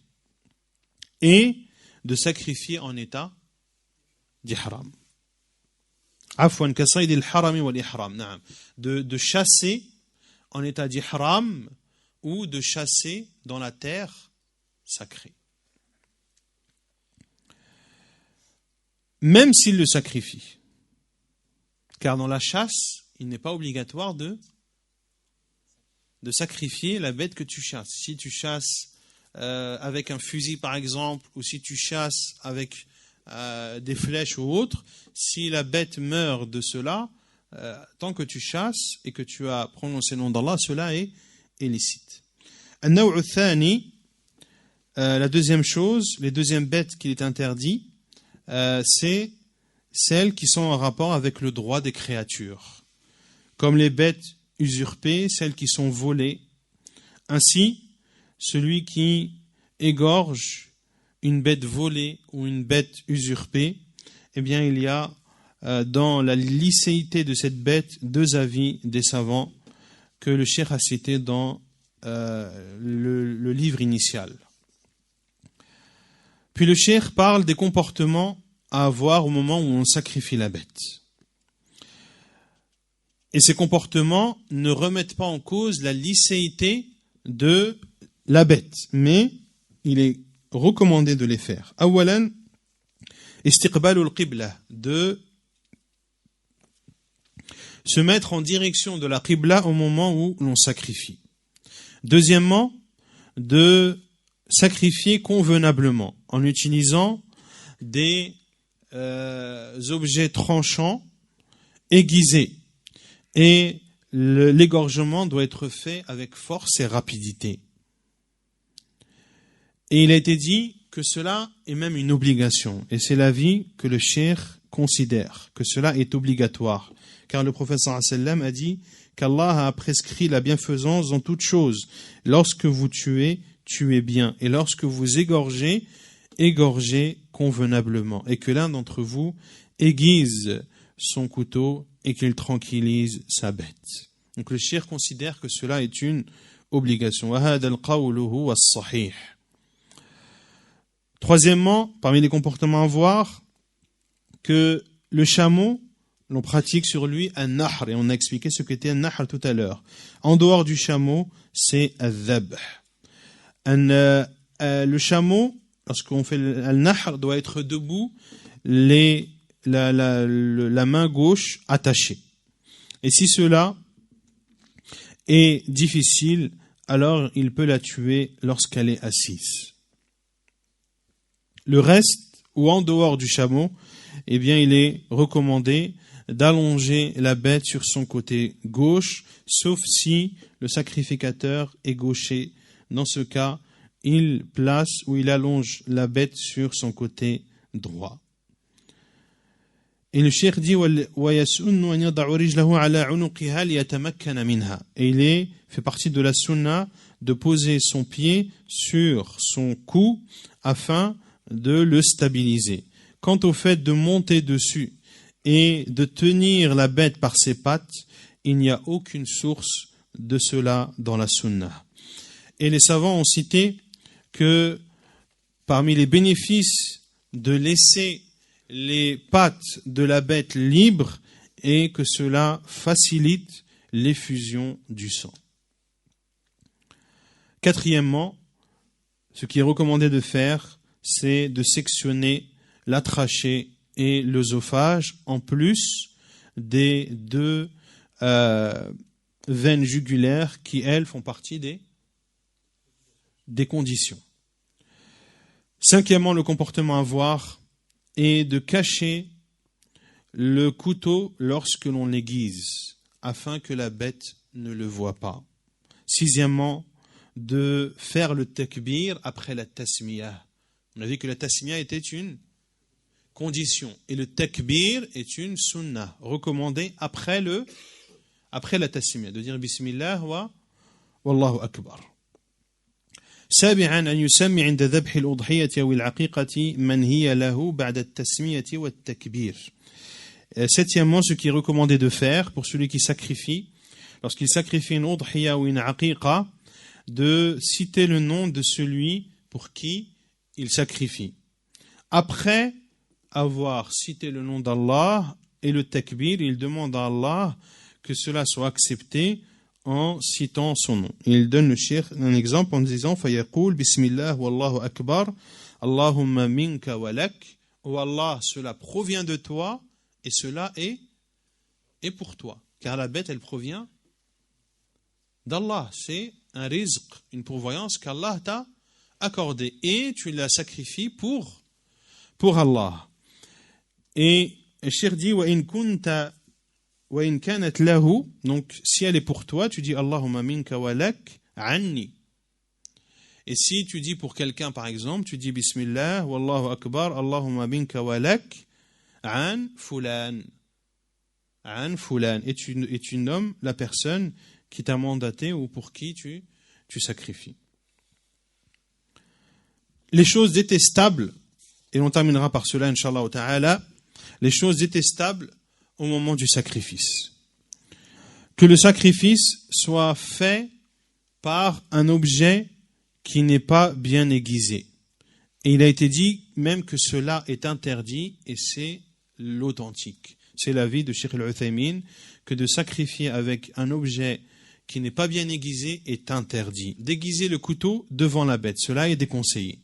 et de sacrifier en état d'ihram. Afwan كصيد الحرم والإحرام, نعم. De chasser en état d'ihram ou de chasser dans la terre sacrée. Même s'il le sacrifie. Car dans la chasse, il n'est pas obligatoire de sacrifier la bête que tu chasses. Si tu chasses avec un fusil par exemple, ou si tu chasses avec des flèches ou autre, si la bête meurt de cela, tant que tu chasses et que tu as prononcé le nom d'Allah, cela est illicite. النوع الثاني, la deuxième chose, les deuxièmes bêtes qu'il est interdit, c'est celles qui sont en rapport avec le droit des créatures, comme les bêtes usurpées, celles qui sont volées. Ainsi, celui qui égorge une bête volée ou une bête usurpée, eh bien il y a dans la licéité de cette bête deux avis des savants que le cheikh a cités dans le livre initial. Puis le cheikh parle des comportements à avoir au moment où on sacrifie la bête. Et ces comportements ne remettent pas en cause la licéité de la bête, mais il est recommandé de les faire. Awalan, istiqbalul qibla, de se mettre en direction de la qibla au moment où l'on sacrifie. Deuxièmement, de sacrifier convenablement en utilisant des objets tranchants aiguisés, et l'égorgement doit être fait avec force et rapidité. Et il a été dit que cela est même une obligation, et c'est l'avis que le cheikh considère, que cela est obligatoire, car le prophète sallallahu alayhi wa sallam a dit qu'Allah a prescrit la bienfaisance dans toute chose. Lorsque vous tuez, tuez bien, et lorsque vous égorgez, égorgez convenablement, et que l'un d'entre vous aiguise son couteau et qu'il tranquillise sa bête. Donc le cheikh considère que cela est une obligation. Troisièmement, parmi les comportements à voir, que le chameau, l'on pratique sur lui un nahr, et on a expliqué ce qu'était un nahr tout à l'heure. En dehors du chameau, c'est al-dhabh. Le chameau, lorsqu'on fait le nahr, doit être debout, la main gauche attachée. Et si cela est difficile, alors il peut la tuer lorsqu'elle est assise. Le reste, ou en dehors du chameau, eh bien, il est recommandé d'allonger la bête sur son côté gauche, sauf si le sacrificateur est gaucher. Dans ce cas, il place ou il allonge la bête sur son côté droit. Et le cheikh dit et il fait partie de la sunna de poser son pied sur son cou afin de le stabiliser. Quant au fait de monter dessus et de tenir la bête par ses pattes, il n'y a aucune source de cela dans la sunna. Et les savants ont cité que parmi les bénéfices de laisser les pattes de la bête libres et que cela facilite l'effusion du sang. Quatrièmement, ce qui est recommandé de faire, c'est de sectionner la trachée et l'œsophage en plus des deux veines jugulaires qui, elles, font partie des conditions. Cinquièmement, le comportement à avoir est de cacher le couteau lorsque l'on l'aiguise, afin que la bête ne le voie pas. Sixièmement, de faire le takbir après la tasmiyah. On a vu que la tasmiyah était une condition et le takbir est une sunnah recommandée après la tasmiyah, de dire bismillah wa wallahu akbar. سابعا أن يسمي عند ذبح الأضحية أو العقيقة من هي له بعد التسمية والتكبير. Septièmement, ce qui est recommandé de faire pour celui qui sacrifie, lorsqu'il sacrifie une udhiya ou une aqiqa, de citer le nom de celui pour qui il sacrifie. Après avoir cité le nom d'Allah et le takbir, il demande à Allah que cela soit accepté en citant son nom. Il donne le cheikh un exemple en disant Fayaqul Bismillah wallahu akbar Allahumma minka walak. Oh Allah, cela provient de toi et cela est pour toi. Car la bête, elle provient d'Allah. C'est un rizq, une pourvoyance qu'Allah t'a accordée. Et tu la sacrifies pour Allah. Et le cheikh dit Wa in kunta wa in kanat lahu, donc si elle est pour toi, tu dis Allahumma minka walak anni. Et si tu dis pour quelqu'un par exemple, tu dis Bismillah wallahu akbar Allahumma minka walak an fulan. An fulan. Et tu nommes la personne qui t'a mandaté ou pour qui tu sacrifies. Les choses détestables, et on terminera par cela, Inch'Allah ta'ala, les choses détestables au moment du sacrifice. Que le sacrifice soit fait par un objet qui n'est pas bien aiguisé. Et il a été dit même que cela est interdit, et c'est l'authentique. C'est l'avis de Cheikh Al-Uthaymin, que de sacrifier avec un objet qui n'est pas bien aiguisé est interdit. D'aiguiser le couteau devant la bête, cela est déconseillé.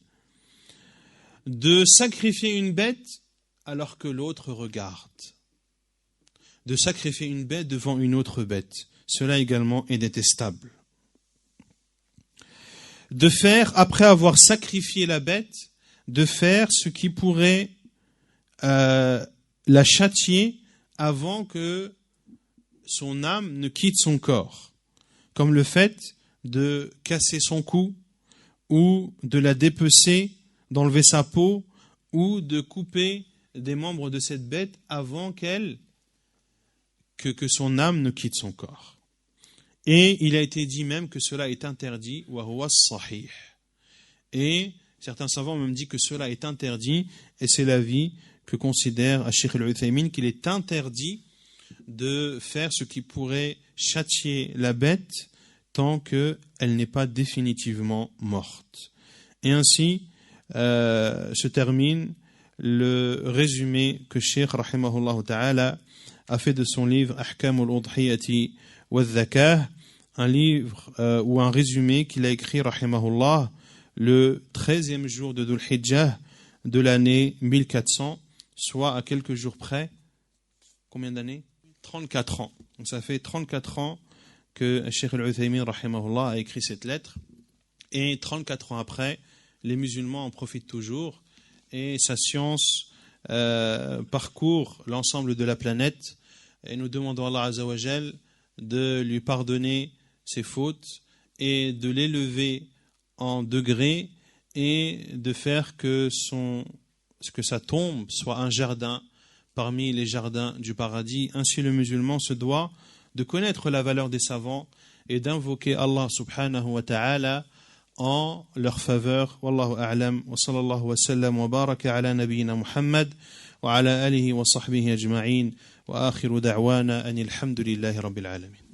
De sacrifier une bête alors que l'autre regarde. De sacrifier une bête devant une autre bête, cela également est détestable. De faire, après avoir sacrifié la bête, de faire ce qui pourrait la châtier avant que son âme ne quitte son corps, comme le fait de casser son cou, ou de la dépecer, d'enlever sa peau, ou de couper des membres de cette bête avant que son âme ne quitte son corps. Et il a été dit même que cela est interdit, wa huwa sahih. Et certains savants ont même dit que cela est interdit, et c'est l'avis que considère Cheikh Al-Uthaymin, qu'il est interdit de faire ce qui pourrait châtier la bête tant qu'elle n'est pas définitivement morte. Et ainsi se termine le résumé que Cheikh rahimahullah ta'ala a fait de son livre Ahkam al-Udhiyati wa al-Zakah, un livre ou un résumé qu'il a écrit rahimahullah le 13e jour de Dhul Hijjah de l'année 1400, soit à quelques jours près. Combien d'années? 34 ans. Donc ça fait 34 ans que Cheikh Al-Uthaymin rahimahullah a écrit cette lettre, et 34 ans après, les musulmans en profitent toujours, et sa science parcourt l'ensemble de la planète, et nous demandons à Allah Azza wa Jal de lui pardonner ses fautes et de l'élever en degrés et de faire que sa tombe soit un jardin parmi les jardins du paradis. Ainsi le musulman se doit de connaître la valeur des savants et d'invoquer Allah subhanahu wa ta'ala en leur faveur. Wallahu a'lam wa sallallahu wa sallam wa baraka ala nabiyyina Muhammad wa ala alihi wa sahbihi ajma'in wa akhiru da'wana anil hamdulillahi rabbil alamin.